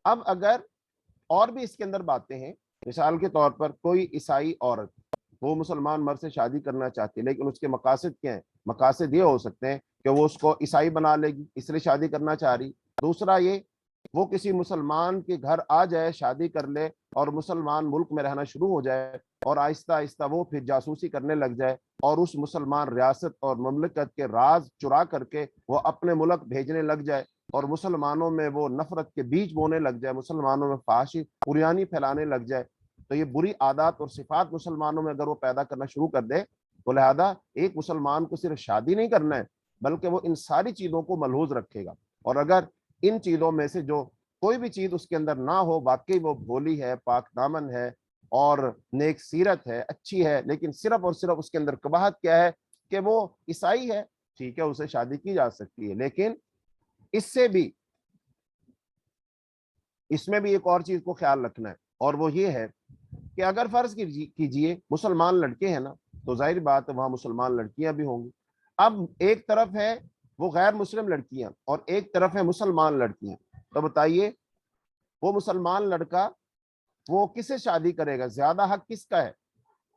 اب اگر اور بھی اس کے اندر باتیں ہیں، مثال کے طور پر کوئی عیسائی عورت وہ مسلمان مرد سے شادی کرنا چاہتی ہے لیکن اس کے مقاصد کیا ہیں؟ مقاصد یہ ہو سکتے ہیں کہ وہ اس کو عیسائی بنا لے گی اس لیے شادی کرنا چاہ رہی، دوسرا یہ وہ کسی مسلمان کے گھر آ جائے، شادی کر لے اور مسلمان ملک میں رہنا شروع ہو جائے اور آہستہ آہستہ وہ پھر جاسوسی کرنے لگ جائے اور اس مسلمان ریاست اور مملکت کے راز چرا کر کے وہ اپنے ملک بھیجنے لگ جائے اور مسلمانوں میں وہ نفرت کے بیج بونے لگ جائے، مسلمانوں میں فحاشی عریانی پھیلانے لگ جائے، تو یہ بری عادات اور صفات مسلمانوں میں اگر وہ پیدا کرنا شروع کر دے تو لہذا ایک مسلمان کو صرف شادی نہیں کرنا ہے بلکہ وہ ان ساری چیزوں کو ملحوظ رکھے گا، اور اگر ان چیزوں میں سے جو کوئی بھی چیز اس کے اندر نہ ہو، واقعی وہ بھولی ہے، پاک دامن ہے اور نیک سیرت ہے، اچھی ہے، لیکن صرف اور صرف اس کے اندر قباحت کیا ہے کہ وہ عیسائی ہے، ٹھیک ہے اسے شادی کی جا سکتی ہے، لیکن اس سے بھی اس میں بھی ایک اور چیز کو خیال رکھنا ہے، اور وہ یہ ہے کہ اگر فرض کیجئے مسلمان لڑکے ہیں نا تو ظاہر بات ہے وہاں مسلمان لڑکیاں بھی ہوں گی۔ اب ایک طرف ہے وہ غیر مسلم لڑکیاں اور ایک طرف ہے مسلمان لڑکیاں، تو بتائیے وہ مسلمان لڑکا وہ کس سے شادی کرے گا؟ زیادہ حق کس کا ہے،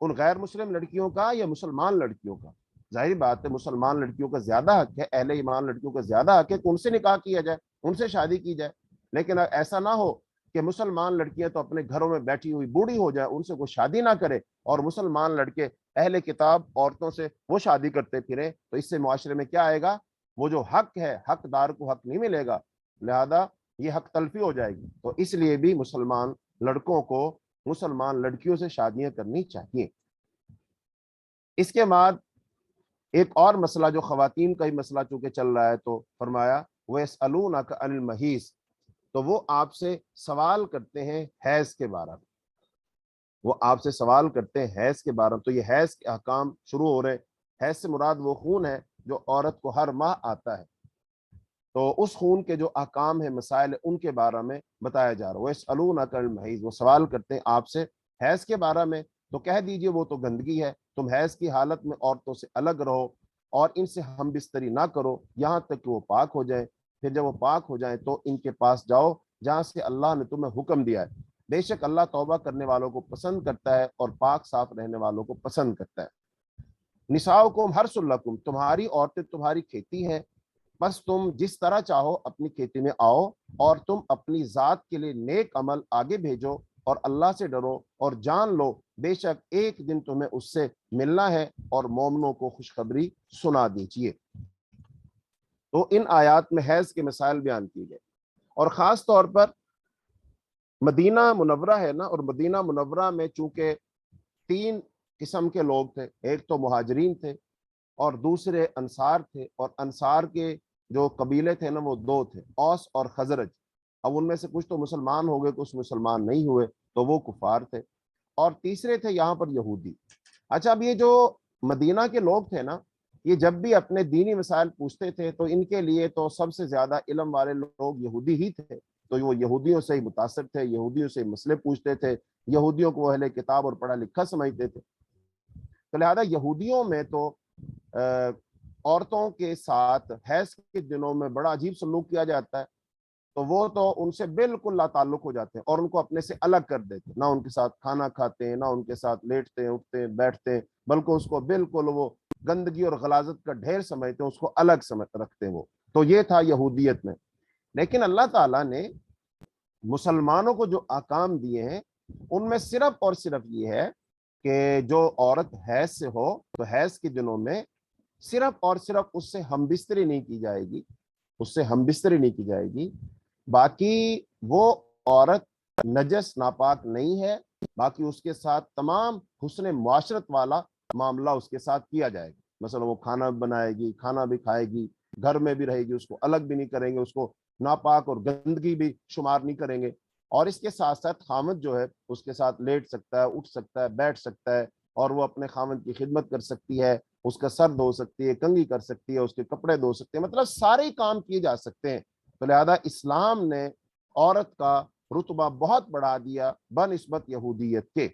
ان غیر مسلم لڑکیوں کا یا مسلمان لڑکیوں کا؟ ظاہری بات ہے مسلمان لڑکیوں کا زیادہ حق ہے، اہل ایمان لڑکیوں کا زیادہ حق ہے کہ ان سے نکاح کیا جائے، ان سے شادی کی جائے، لیکن ایسا نہ ہو کہ مسلمان لڑکیاں تو اپنے گھروں میں بیٹھی ہوئی بوڑھی ہو جائے، ان سے کوئی شادی نہ کرے، اور مسلمان لڑکے اہل کتاب عورتوں سے وہ شادی کرتے پھرے، تو اس سے معاشرے میں کیا آئے گا؟ وہ جو حق ہے، حقدار کو حق نہیں ملے گا، لہذا یہ حق تلفی ہو جائے گی۔ تو اس لیے بھی مسلمان لڑکوں کو مسلمان لڑکیوں سے شادیاں کرنی چاہیے۔ اس کے بعد ایک اور مسئلہ جو خواتین کا ہی مسئلہ چونکہ چل رہا ہے، تو فرمایا وَيَسْأَلُونَكَ عَنِ الْمَحِيضِ، تو وہ آپ سے سوال کرتے ہیں حیض کے بارے میں، وہ آپ سے سوال کرتے ہیں حیض کے بارے میں۔ تو یہ حیض کے احکام شروع ہو رہے ہیں۔ حیض سے مراد وہ خون ہے جو عورت کو ہر ماہ آتا ہے، تو اس خون کے جو احکام ہیں، مسائل، ان کے بارے میں بتایا جا رہا ہے۔ وَيَسْأَلُونَكَ عَنِ الْمَحِيضِ، وہ سوال کرتے ہیں آپ سے حیض کے بارے میں، تو کہہ دیجئے وہ تو گندگی ہے، تم حیض کی حالت میں عورتوں سے الگ رہو اور ان سے ہم بستری نہ کرو یہاں تک کہ وہ پاک ہو جائیں، پھر جب وہ پاک ہو جائیں تو ان کے پاس جاؤ جہاں سے اللہ نے تمہیں حکم دیا ہے، بے شک اللہ توبہ کرنے والوں کو پسند کرتا ہے اور پاک صاف رہنے والوں کو پسند کرتا ہے۔ نساؤکم حرث لکم، تمہاری عورتیں تمہاری کھیتی ہیں، بس تم جس طرح چاہو اپنی کھیتی میں آؤ، اور تم اپنی ذات کے لیے نیک عمل آگے بھیجو اور اللہ سے ڈرو، اور جان لو بے شک ایک دن تمہیں اس سے ملنا ہے، اور مومنوں کو خوشخبری سنا دیجیے۔ تو ان آیات میں حیض کے مسائل بیان کیے گئے، اور خاص طور پر مدینہ منورہ ہے نا، اور مدینہ منورہ میں چونکہ تین قسم کے لوگ تھے، ایک تو مہاجرین تھے اور دوسرے انصار تھے، اور انصار کے جو قبیلے تھے نا وہ دو تھے، اوس اور خزرج۔ اب ان میں سے کچھ تو مسلمان ہو گئے، کچھ مسلمان نہیں ہوئے، تو وہ کفار تھے، اور تیسرے تھے یہاں پر یہودی۔ اچھا، اب یہ جو مدینہ کے لوگ تھے نا، یہ جب بھی اپنے دینی مسائل پوچھتے تھے تو ان کے لیے تو سب سے زیادہ علم والے لوگ یہودی ہی تھے، تو وہ یہودیوں سے ہی متاثر تھے، یہودیوں سے مسئلے پوچھتے تھے، یہودیوں کو اہل کتاب اور پڑھا لکھا سمجھتے تھے۔ تو لہذا یہودیوں میں تو عورتوں کے ساتھ حیض کے دنوں میں بڑا عجیب سلوک کیا جاتا ہے، تو وہ تو ان سے بالکل لا تعلق ہو جاتے ہیں اور ان کو اپنے سے الگ کر دیتے ہیں، نہ ان کے ساتھ کھانا کھاتے ہیں، نہ ان کے ساتھ لیٹتے ہیں، اٹھتے ہیں، بیٹھتے ہیں، بلکہ اس کو بالکل وہ گندگی اور غلاظت کا ڈھیر سمجھتے ہیں، اس کو الگ رکھتے ہیں وہ۔ تو یہ تھا یہودیت میں۔ لیکن اللہ تعالیٰ نے مسلمانوں کو جو احکام دیے ہیں ان میں صرف اور صرف یہ ہے کہ جو عورت حیض سے ہو تو حیض کے دنوں میں صرف اور صرف اس سے ہم بستری نہیں کی جائے گی، اس سے ہم بستری نہیں کی جائے گی، باقی وہ عورت نجس ناپاک نہیں ہے، باقی اس کے ساتھ تمام حسن معاشرت والا معاملہ اس کے ساتھ کیا جائے گا۔ مثلا وہ کھانا بنائے گی، کھانا بھی کھائے گی، گھر میں بھی رہے گی، اس کو الگ بھی نہیں کریں گے، اس کو ناپاک اور گندگی بھی شمار نہیں کریں گے، اور اس کے ساتھ ساتھ خامد جو ہے اس کے ساتھ لیٹ سکتا ہے، اٹھ سکتا ہے، بیٹھ سکتا ہے، اور وہ اپنے خامد کی خدمت کر سکتی ہے، اس کا سر دھو سکتی ہے، کنگھی کر سکتی ہے، اس کے کپڑے دھو سکتے ہیں، مطلب سارے کام کیے جا سکتے ہیں۔ تو لہذا اسلام نے عورت کا رتبہ بہت بڑھا دیا بنسبت یہودیت کے۔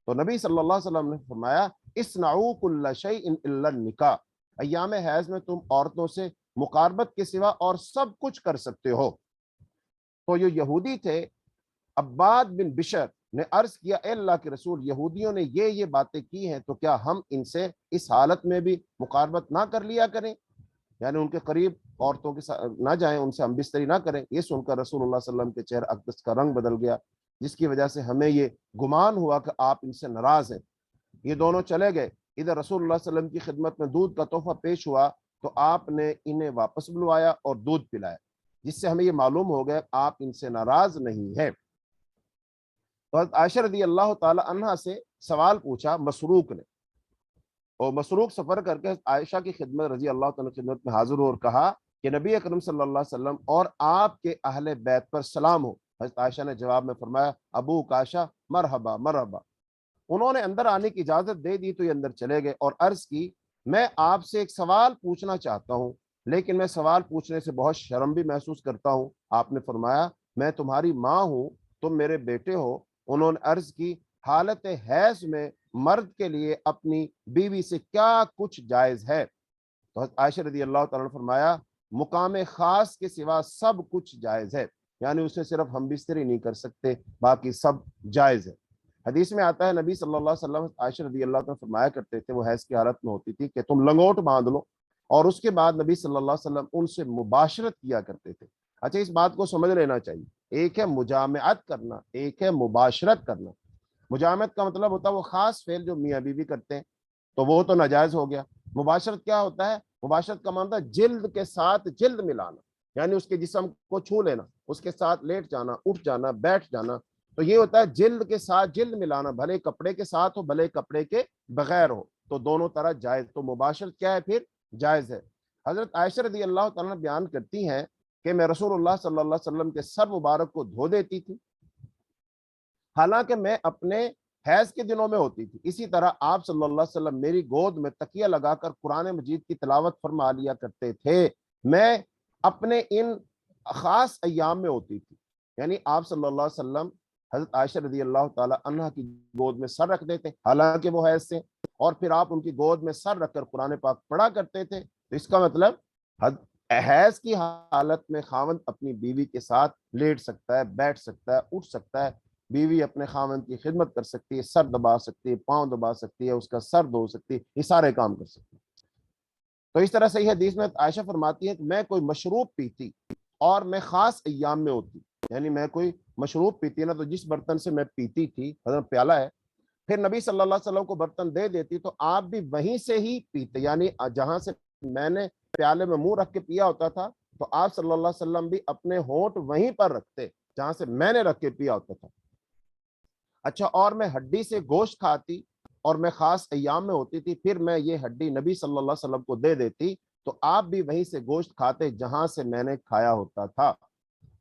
تو نبی صلی اللہ علیہ وسلم نے فرمایا اصنعوا کل شیء الا النکاح، ایام حیض میں تم عورتوں سے مقاربت کے سوا اور سب کچھ کر سکتے ہو۔ تو یہ یہودی تھے، عباد بن بشر نے عرض کیا اے اللہ کے رسول، یہودیوں نے یہ باتیں کی ہیں، تو کیا ہم ان سے اس حالت میں بھی مقاربت نہ کر لیا کریں، یعنی ان کے قریب عورتوں کے ساتھ نہ جائیں، ان سے ہم بستری نہ کریں؟ یہ سن کر رسول اللہ صلی اللہ علیہ وسلم کے چہرہ اقدس کا رنگ بدل گیا، جس کی وجہ سے ہمیں یہ گمان ہوا کہ آپ ان سے ناراض ہیں۔ یہ دونوں چلے گئے، ادھر رسول اللہ صلی اللہ علیہ وسلم کی خدمت میں دودھ کا تحفہ پیش ہوا، تو آپ نے انہیں واپس بلوایا اور دودھ پلایا، جس سے ہمیں یہ معلوم ہو گیا آپ ان سے ناراض نہیں ہیں۔ تو حضرت عائشہ رضی اللہ تعالی عنہا سے سوال پوچھا مسروق نے، اور مسروق سفر کر کے عائشہ کی خدمت رضی اللہ تعالیٰ کی خدمت میں حاضر ہو اور کہا کہ نبی اکرم صلی اللہ علیہ وسلم اور آپ کے اہل بیت پر سلام ہو۔ حضرت عائشہ نے جواب میں فرمایا ابو عائشہ مرحبا مرحبا۔ انہوں نے اندر آنے کی اجازت دے دی تو یہ اندر چلے گئے اور عرض کی میں آپ سے ایک سوال پوچھنا چاہتا ہوں، لیکن میں سوال پوچھنے سے بہت شرم بھی محسوس کرتا ہوں۔ آپ نے فرمایا میں تمہاری ماں ہوں، تم میرے بیٹے ہو۔ انہوں نے عرض کی حالت حیض میں مرد کے لیے اپنی بیوی سے کیا کچھ جائز ہے؟ تو حضرت عائشہ رضی اللہ تعالیٰ نے فرمایا مقام خاص کے سوا سب کچھ جائز ہے، یعنی اسے صرف ہم بستری نہیں کر سکتے، باقی سب جائز ہے۔ حدیث میں آتا ہے نبی صلی اللہ علیہ وسلم عائشہ رضی اللہ عنہ فرمایا کرتے تھے، وہ حیض کی حالت میں ہوتی تھی، کہ تم لنگوٹ باندھ لو، اور اس کے بعد نبی صلی اللہ علیہ وسلم ان سے مباشرت کیا کرتے تھے۔ اچھا، اس بات کو سمجھ لینا چاہیے، ایک ہے مجامعت کرنا، ایک ہے مباشرت کرنا۔ مجامعت کا مطلب ہوتا ہے وہ خاص فعل جو میاں بیوی کرتے ہیں، تو وہ تو ناجائز ہو گیا۔ مباشرت کیا ہوتا ہے؟ مباشرت کا مطلب جلد کے ساتھ جلد ملانا، یعنی اس کے جسم کو چھو لینا، اس کے ساتھ لیٹ جانا، اٹھ جانا، بیٹھ جانا، تو یہ ہوتا ہے جلد کے ساتھ جلد ملانا، بھلے کپڑے کے ساتھ ہو بھلے کپڑے کے بغیر ہو، تو دونوں طرح جائز۔ تو مباشرت کیا ہے؟ پھر جائز ہے۔ حضرت عائشہ رضی اللہ تعالیٰ بیان کرتی ہیں کہ میں رسول اللہ صلی اللہ علیہ وسلم کے سر مبارک کو دھو دیتی تھی، حالانکہ میں اپنے حیض کے دنوں میں ہوتی تھی۔ اسی طرح آپ صلی اللہ علیہ وسلم میری گود میں تکیہ لگا کر قرآن مجید کی تلاوت فرما لیا کرتے تھے، میں اپنے ان خاص ایام میں ہوتی تھی، یعنی آپ صلی اللہ علیہ وسلم حضرت عائشہ رضی اللہ تعالی عنہ کی گود میں سر رکھ دیتے حالانکہ وہ حیض سے، اور پھر آپ ان کی گود میں سر رکھ کر قرآن پاک پڑھا کرتے تھے۔ تو اس کا مطلب حیض کی حالت میں خاوند اپنی بیوی کے ساتھ لیٹ سکتا ہے، بیٹھ سکتا ہے، اٹھ سکتا ہے، بیوی اپنے خاوند کی خدمت کر سکتی ہے، سر دبا سکتی ہے، پاؤں دبا سکتی ہے، اس کا سر دھو سکتی ہے، یہ سارے کام کر سکتی ہے۔ تو اس طرح صحیح حدیث میں عائشہ فرماتی ہے کہ میں کوئی مشروب پیتی اور میں خاص ایام میں ہوتی، یعنی میں کوئی مشروب پیتی نا، تو جس برتن سے میں پیتی تھی، حضرت پیالہ ہے، پھر نبی صلی اللہ علیہ وسلم کو برتن دے دیتی تو آپ بھی وہیں سے ہی پیتے، یعنی جہاں سے میں نے پیالے میں منہ رکھ کے پیا ہوتا تھا، تو آپ صلی اللہ علیہ وسلم بھی اپنے ہونٹ وہیں پر رکھتے جہاں سے میں نے رکھ کے پیا ہوتا تھا۔ اچھا، اور میں ہڈی سے گوشت کھاتی اور میں خاص ایام میں ہوتی تھی، پھر میں یہ ہڈی نبی صلی اللہ علیہ وسلم کو دے دیتی تو آپ بھی وہیں سے گوشت کھاتے جہاں سے میں نے کھایا ہوتا تھا۔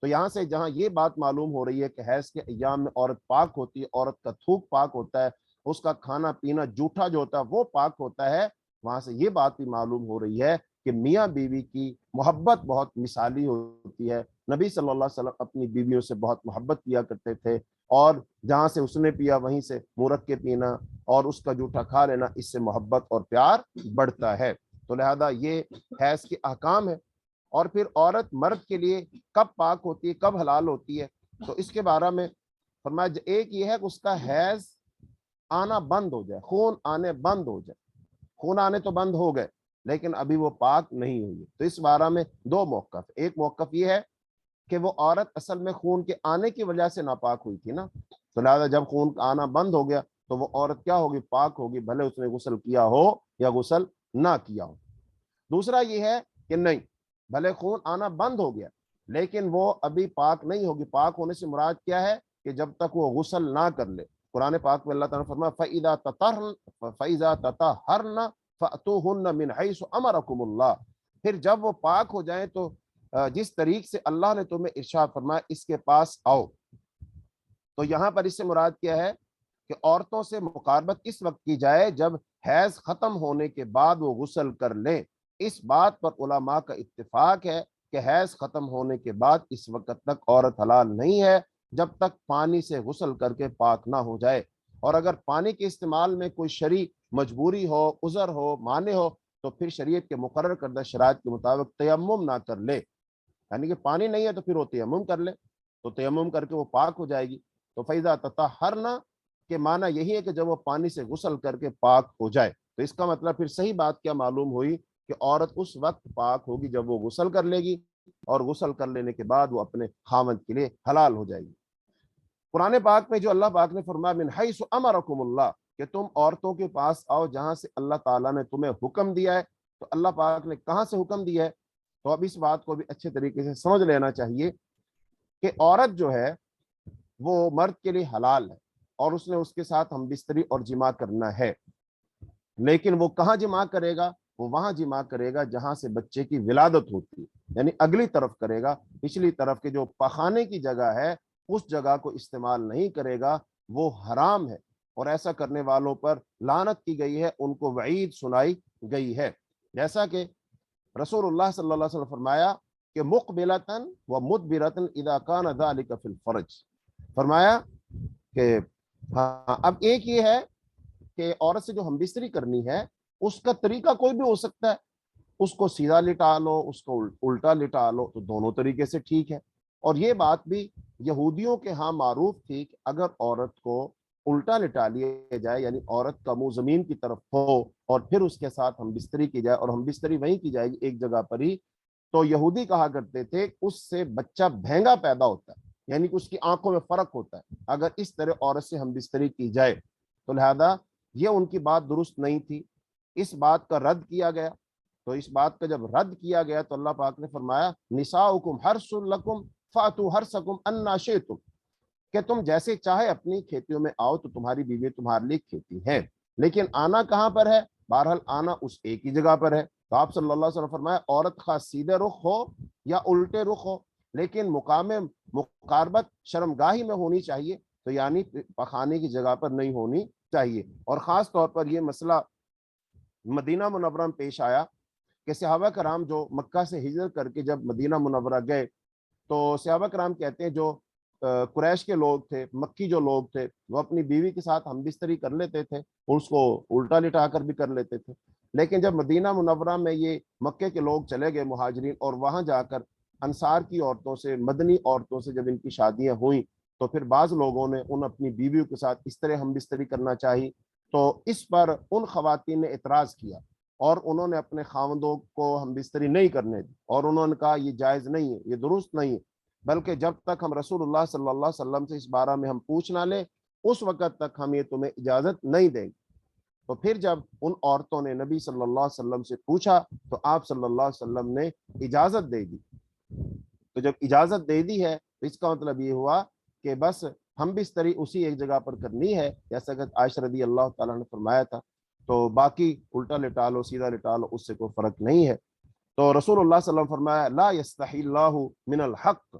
تو یہاں سے جہاں یہ بات معلوم ہو رہی ہے کہ حیض کے ایام میں عورت پاک ہوتی ہے، عورت کا تھوک پاک ہوتا ہے، اس کا کھانا پینا جھوٹا جو ہوتا ہے وہ پاک ہوتا ہے، وہاں سے یہ بات بھی معلوم ہو رہی ہے کہ میاں بیوی کی محبت بہت مثالی ہوتی ہے۔ نبی صلی اللہ علیہ وسلم اپنی بیویوں سے بہت محبت کیا کرتے تھے، اور جہاں سے اس نے پیا وہیں سے منہ رکھ کے پینا اور اس کا جھوٹا کھا لینا، اس سے محبت اور پیار بڑھتا ہے۔ تو لہذا یہ حیض کے احکام ہے۔ اور پھر عورت مرد کے لیے کب پاک ہوتی ہے، کب حلال ہوتی ہے، تو اس کے بارے میں فرمایا ایک یہ ہے کہ اس کا حیض آنا بند ہو جائے، خون آنے بند ہو جائے۔ خون آنے تو بند ہو گئے لیکن ابھی وہ پاک نہیں ہوئی، تو اس بارے میں دو موقف۔ ایک موقف یہ ہے کہ وہ عورت اصل میں خون کے آنے کی وجہ سے ناپاک ہوئی تھی نا، تو لہٰذا جب خون آنا بند ہو گیا تو وہ عورت کیا ہوگی؟ پاک ہوگی، بھلے اس نے غسل کیا ہو یا غسل نہ کیا ہو۔ دوسرا یہ ہے کہ نہیں، بھلے خون آنا بند ہو گیا لیکن وہ ابھی پاک نہیں ہوگی۔ پاک ہونے سے مراد کیا ہے؟ کہ جب تک وہ غسل نہ کر لے۔ قرآن پاک میں اللہ تعالیٰ نے فرمایا فَإِذَا تَطَهَّرْنَ فَأْتُوهُنَّ مِنْ حَيْثُ أَمَرَكُمُ اللَّهُ، پھر جب وہ پاک ہو جائیں تو جس طریق سے اللہ نے تمہیں ارشاد فرمایا اس کے پاس آؤ۔ تو یہاں پر اس سے مراد کیا ہے کہ عورتوں سے مقاربت اس وقت کی جائے جب حیض ختم ہونے کے بعد وہ غسل کر لیں۔ اس بات پر علماء کا اتفاق ہے کہ حیض ختم ہونے کے بعد اس وقت تک عورت حلال نہیں ہے جب تک پانی سے غسل کر کے پاک نہ ہو جائے۔ اور اگر پانی کے استعمال میں کوئی شرعی مجبوری ہو، عذر ہو، مانع ہو، تو پھر شریعت کے مقرر کردہ شرائط کے مطابق تیمم نہ کر لے، یعنی کہ پانی نہیں ہے تو پھر وہ تیمم کر لے، تو تیمم کر کے وہ پاک ہو جائے گی۔ تو فَإِذَا تَطَهَّرْنَ کے معنی یہی ہے کہ جب وہ پانی سے غسل کر کے پاک ہو جائے، تو اس کا مطلب پھر صحیح بات کیا معلوم ہوئی کہ عورت اس وقت پاک ہوگی جب وہ غسل کر لے گی، اور غسل کر لینے کے بعد وہ اپنے خاوند کے لیے حلال ہو جائے گی۔ قرآن پاک میں جو اللہ پاک نے فرمایا من حیث امرکم اللہ، کہ تم عورتوں کے پاس آؤ جہاں سے اللہ تعالیٰ نے تمہیں حکم دیا ہے، تو اللہ پاک نے کہاں سے حکم دیا ہے؟ تو اب اس بات کو بھی اچھے طریقے سے سمجھ لینا چاہیے کہ عورت جو ہے وہ مرد کے لیے حلال ہے اور اس نے اس کے ساتھ ہم بستری اور جماع کرنا ہے، لیکن وہ کہاں جماع کرے گا؟ وہ وہاں جماع کرے گا جہاں سے بچے کی ولادت ہوتی ہے، یعنی اگلی طرف کرے گا، پچھلی طرف کے جو پخانے کی جگہ ہے اس جگہ کو استعمال نہیں کرے گا، وہ حرام ہے، اور ایسا کرنے والوں پر لعنت کی گئی ہے، ان کو وعید سنائی گئی ہے۔ جیسا کہ رسول اللہ صلی اللہ علیہ وسلم فرمایا کہ مقبلتاً و مدبرتاً اذا کان ذلک فی الفرج، فرمایا کہ ہاں اب ایک یہ ہے کہ عورت سے جو ہم بستری کرنی ہے اس کا طریقہ کوئی بھی ہو سکتا ہے، اس کو سیدھا لٹا لو، اس کو الٹا لٹا لو، تو دونوں طریقے سے ٹھیک ہے۔ اور یہ بات بھی یہودیوں کے ہاں معروف تھی کہ اگر عورت کو الٹا لٹا لیا جائے، یعنی عورت کا منہ زمین کی طرف ہو اور پھر اس کے ساتھ ہم بستری کی جائے، اور ہم بستری وہیں کی جائے گی ایک جگہ پر ہی، تو یہودی کہا کرتے تھے اس سے بچہ بھینگا پیدا ہوتا ہے، یعنی کہ اس کی آنکھوں میں فرق ہوتا ہے اگر اس طرح عورت سے ہم بستری کی جائے۔ تو لہذا یہ ان کی بات درست نہیں تھی، اس بات کا رد کیا گیا۔ تو اس بات کا جب رد کیا گیا تو اللہ پاک نے فرمایا نساؤکم حرث لکم فاتوا حرثکم انا شئتم، کہ تم جیسے چاہے اپنی کھیتیوں میں آؤ، تو تمہاری بیوی تمہارے لیے کھیتی ہے، لیکن آنا کہاں پر ہے؟ بہرحال آنا اس ایک ہی جگہ پر ہے۔ تو آپ صلی اللہ علیہ وسلم فرمایا عورت خواہ سیدھے رخ ہو یا الٹے رخ ہو، لیکن مقام مقاربت شرمگاہی میں ہونی چاہیے، تو یعنی پخانے کی جگہ پر نہیں ہونی چاہیے۔ اور خاص طور پر یہ مسئلہ مدینہ منورہ میں پیش آیا کہ صحابہ کرام جو مکہ سے ہجرت کر کے جب مدینہ منورہ گئے، تو صحابہ کرام کہتے ہیں جو قریش کے لوگ تھے، مکی جو لوگ تھے، وہ اپنی بیوی کے ساتھ ہم بستری کر لیتے تھے اور اس کو الٹا لٹا کر بھی کر لیتے تھے، لیکن جب مدینہ منورہ میں یہ مکے کے لوگ چلے گئے مہاجرین، اور وہاں جا کر انصار کی عورتوں سے، مدنی عورتوں سے جب ان کی شادیاں ہوئیں، تو پھر بعض لوگوں نے ان اپنی بیویوں کے ساتھ اس طرح ہم بستری کرنا چاہی، تو اس پر ان خواتین نے اعتراض کیا اور انہوں نے اپنے خاوندوں کو ہم بستری نہیں کرنے دی، اور انہوں نے کہا یہ جائز نہیں ہے، یہ درست نہیں ہے، بلکہ جب تک ہم رسول اللہ صلی اللہ علیہ وسلم سے اس بارے میں ہم پوچھ نہ لیں اس وقت تک ہم یہ تمہیں اجازت نہیں دیں گے۔ تو پھر جب ان عورتوں نے نبی صلی اللہ علیہ وسلم سے پوچھا تو آپ صلی اللہ علیہ وسلم نے اجازت دے دی۔ تو جب اجازت دے دی ہے تو اس کا مطلب یہ ہوا کہ بس ہم بستری اسی ایک جگہ پر کرنی ہے، جیسا کہ عائشہ رضی اللہ تعالیٰ نے فرمایا تھا، تو باقی الٹا لٹا لو سیدھا لٹا لو اس سے کوئی فرق نہیں ہے۔ تو رسول اللہ صلی اللہ علیہ وسلم فرمایا لا یستحی اللہ من الحق،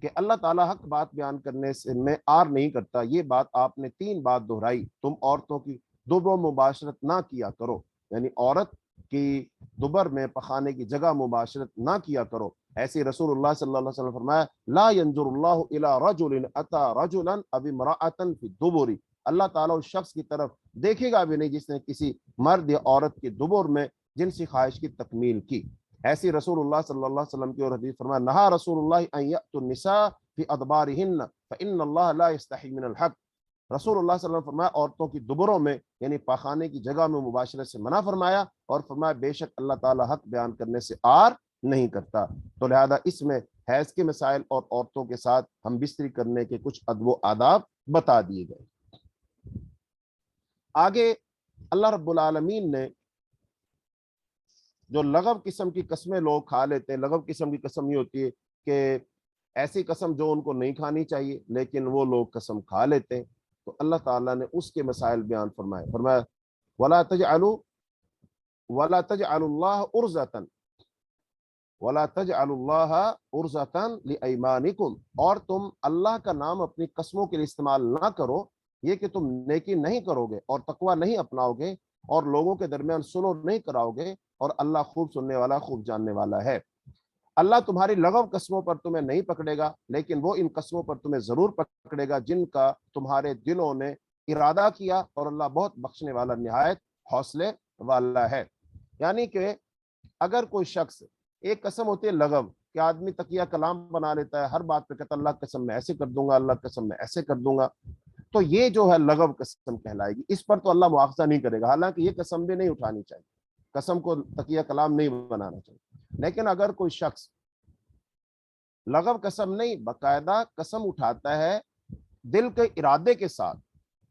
کہ اللہ تعالیٰ حق بات بیان کرنے سے میں آر نہیں کرتا۔ یہ بات آپ نے 3 بات دہرائی، تم عورتوں کی دوبر مباشرت نہ کیا کرو، یعنی عورت کی دوبر میں پخانے کی جگہ مباشرت نہ کیا کرو۔ ایسے رسول اللہ صلی اللہ علیہ وسلم فرمایا لا ينظر اللہ الى رجل اتى رجلا اب امرأة فی الدبر، اللہ تعالیٰ اس شخص کی طرف دیکھے گا بھی نہیں جس نے کسی مرد یا عورت کے دبر میں جنسی خواہش کی تکمیل کی۔ ایسی رسول اللہ صلی اللہ علیہ وسلم کی اور حدیث فرمایا نہا رسول اللہ ان یأتوا النساء فی ادبارہن فإن اللہ لا یستحی من الحق، رسول اللہ صلی اللہ علیہ وسلم فرمایا عورتوں کی دبروں میں یعنی پاخانے کی جگہ میں مباشرت سے منع فرمایا، اور فرمایا بے شک اللہ تعالیٰ حق بیان کرنے سے آر نہیں کرتا۔ تو لہذا اس میں حیض کے مسائل اور عورتوں کے ساتھ ہم بستری کرنے کے کچھ ادب و آداب بتا دیے گئے۔ آگے اللہ رب العالمین نے جو لغو قسم کی قسمیں لوگ کھا لیتے ہیں، لغو قسم کی قسم یہ ہوتی ہے کہ ایسی قسم جو ان کو نہیں کھانی چاہیے لیکن وہ لوگ قسم کھا لیتے ہیں، تو اللہ تعالیٰ نے اس کے مسائل بیان فرمائے، فرمایا وَلَا تَجْعَلُوا اللَّهَ عُرْضَةً وَلَا تَجْعَلُوا اللَّهَ عُرْضَةً لِأَيْمَانِكُمْ، اور تم اللہ کا نام اپنی قسموں کے لیے استعمال نہ کرو، یہ کہ تم نیکی نہیں کرو گے اور تقوی نہیں اپناؤ گے اور لوگوں کے درمیان سلو نہیں کراؤ گے، اور اللہ خوب سننے والا خوب جاننے والا ہے۔ اللہ تمہاری لغو قسموں پر تمہیں نہیں پکڑے گا، لیکن وہ ان قسموں پر تمہیں ضرور پکڑے گا جن کا تمہارے دلوں نے ارادہ کیا، اور اللہ بہت بخشنے والا نہایت حوصلے والا ہے۔ یعنی کہ اگر کوئی شخص، ایک قسم ہوتی ہے لغو کہ آدمی تکیہ کلام بنا لیتا ہے، ہر بات پہ کہتا ہے اللہ قسم میں ایسے کر دوں گا، اللہ قسم میں ایسے کر دوں گا، تو یہ جو ہے لغو قسم کہلائے گی، اس پر تو اللہ مؤاخذہ نہیں کرے گا، حالانکہ یہ قسم بھی نہیں اٹھانی چاہیے، قسم کو تکیہ کلام نہیں بنانا چاہیے۔ لیکن اگر کوئی شخص لغو قسم نہیں باقاعدہ قسم اٹھاتا ہے دل کے ارادے کے ساتھ،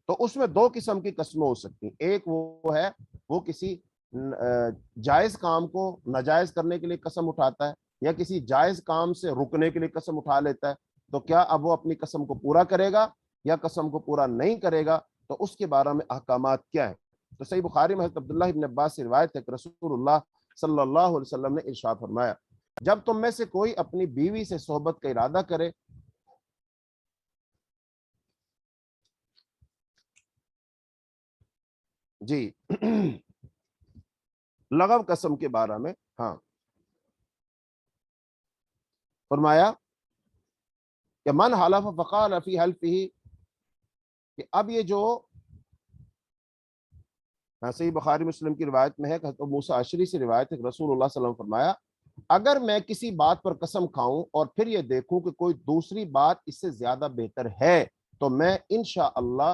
تو اس میں 2 قسم کی قسمیں ہو سکتی ہیں۔ ایک وہ ہے وہ کسی جائز کام کو ناجائز کرنے کے لیے قسم اٹھاتا ہے، یا کسی جائز کام سے رکنے کے لیے قسم اٹھا لیتا ہے، تو کیا اب وہ اپنی قسم کو پورا کرے گا یا قسم کو پورا نہیں کرے گا، تو اس کے بارے میں احکامات کیا ہیں۔ تو صحیح بخاری میں حضرت عبداللہ ابن عباس سے روایت ہے کہ رسول اللہ صلی اللہ علیہ وسلم نے ارشاد فرمایا جب تم میں سے کوئی اپنی بیوی سے صحبت کا ارادہ کرے جی لغو قسم کے بارے میں، ہاں فرمایا کہ من حلف فقال فی حلفہ، کہ اب یہ جو صحیح بخاری مسلم کی روایت میں ہے کہ حضرت موسیٰ اشعری سے روایت ہے کہ رسول اللہ صلی اللہ علیہ وسلم فرمایا اگر میں کسی بات پر قسم کھاؤں اور پھر یہ دیکھوں کہ کوئی دوسری بات اس سے زیادہ بہتر ہے تو میں انشاءاللہ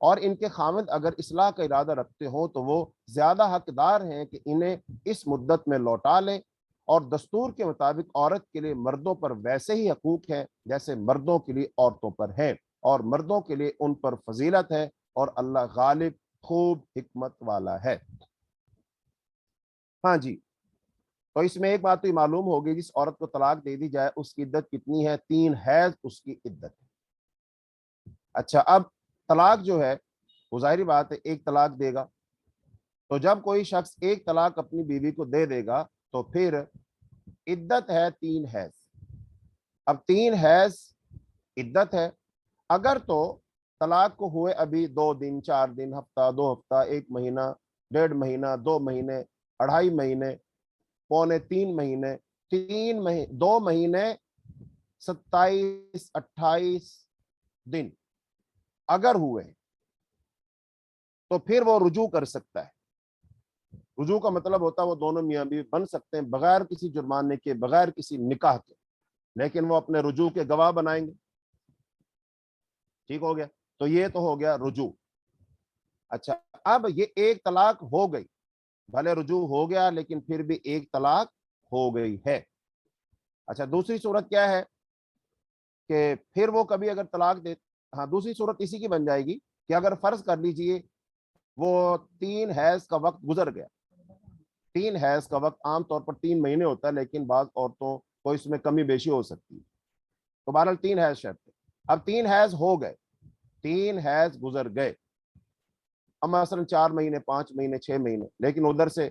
اور ان کے خاوند اگر اصلاح کا ارادہ رکھتے ہوں تو وہ زیادہ حقدار ہیں کہ انہیں اس مدت میں لوٹا لیں، اور دستور کے مطابق عورت کے لیے مردوں پر ویسے ہی حقوق ہیں جیسے مردوں کے لیے عورتوں پر ہے، اور مردوں کے لیے ان پر فضیلت ہے، اور اللہ غالب خوب حکمت والا ہے۔ ہاں جی، تو اس میں ایک بات تو معلوم ہوگی، جس عورت کو طلاق دے دی جائے اس کی عدت کتنی ہے؟ 3 حیض اس کی عدت ہے۔ اچھا، اب طلاق جو ہے وہ ظاہری بات ہے ایک طلاق دے گا، تو جب کوئی شخص ایک طلاق اپنی بیوی کو دے دے گا تو پھر عدت ہے 3 حیض۔ اب 3 حیض عدت ہے، اگر تو طلاق کو ہوئے ابھی 2 دن، 4 دن، ہفتہ، 2 ہفتہ، 1 مہینہ، 1.5 مہینہ، 2 مہینے، 2.5 مہینے، پونے 3 مہینے، 2 مہینے 27 28 دن اگر ہوئے تو پھر وہ رجوع کر سکتا ہے۔ رجوع کا مطلب ہوتا ہے وہ دونوں میاں بیوی بن سکتے ہیں بغیر کسی جرمانے کے، بغیر کسی نکاح کے، لیکن وہ اپنے رجوع کے گواہ بنائیں گے۔ ٹھیک ہو گیا؟ تو یہ تو ہو گیا رجوع۔ اچھا، اب یہ ایک طلاق ہو گئی، بھلے رجوع ہو گیا لیکن پھر بھی ایک طلاق ہو گئی ہے۔ اچھا، دوسری صورت کیا ہے کہ پھر وہ کبھی اگر طلاق دے، ہاں دوسری صورت اسی کی بن جائے گی کہ اگر فرض کر لیجئے وہ 3 حیض کا وقت گزر گیا۔ 3 حیض کا وقت عام طور پر 3 مہینے ہوتا ہے، لیکن بعض عورتوں کو اس میں کمی بیشی ہو سکتی ہے، تو بہرحال 3 حیض شرط ہے۔ اب 3 حیض ہو گئے، 3 حیض گزر گئے، اب مثلا 4 مہینے، 5 مہینے، 6 مہینے، لیکن ادھر سے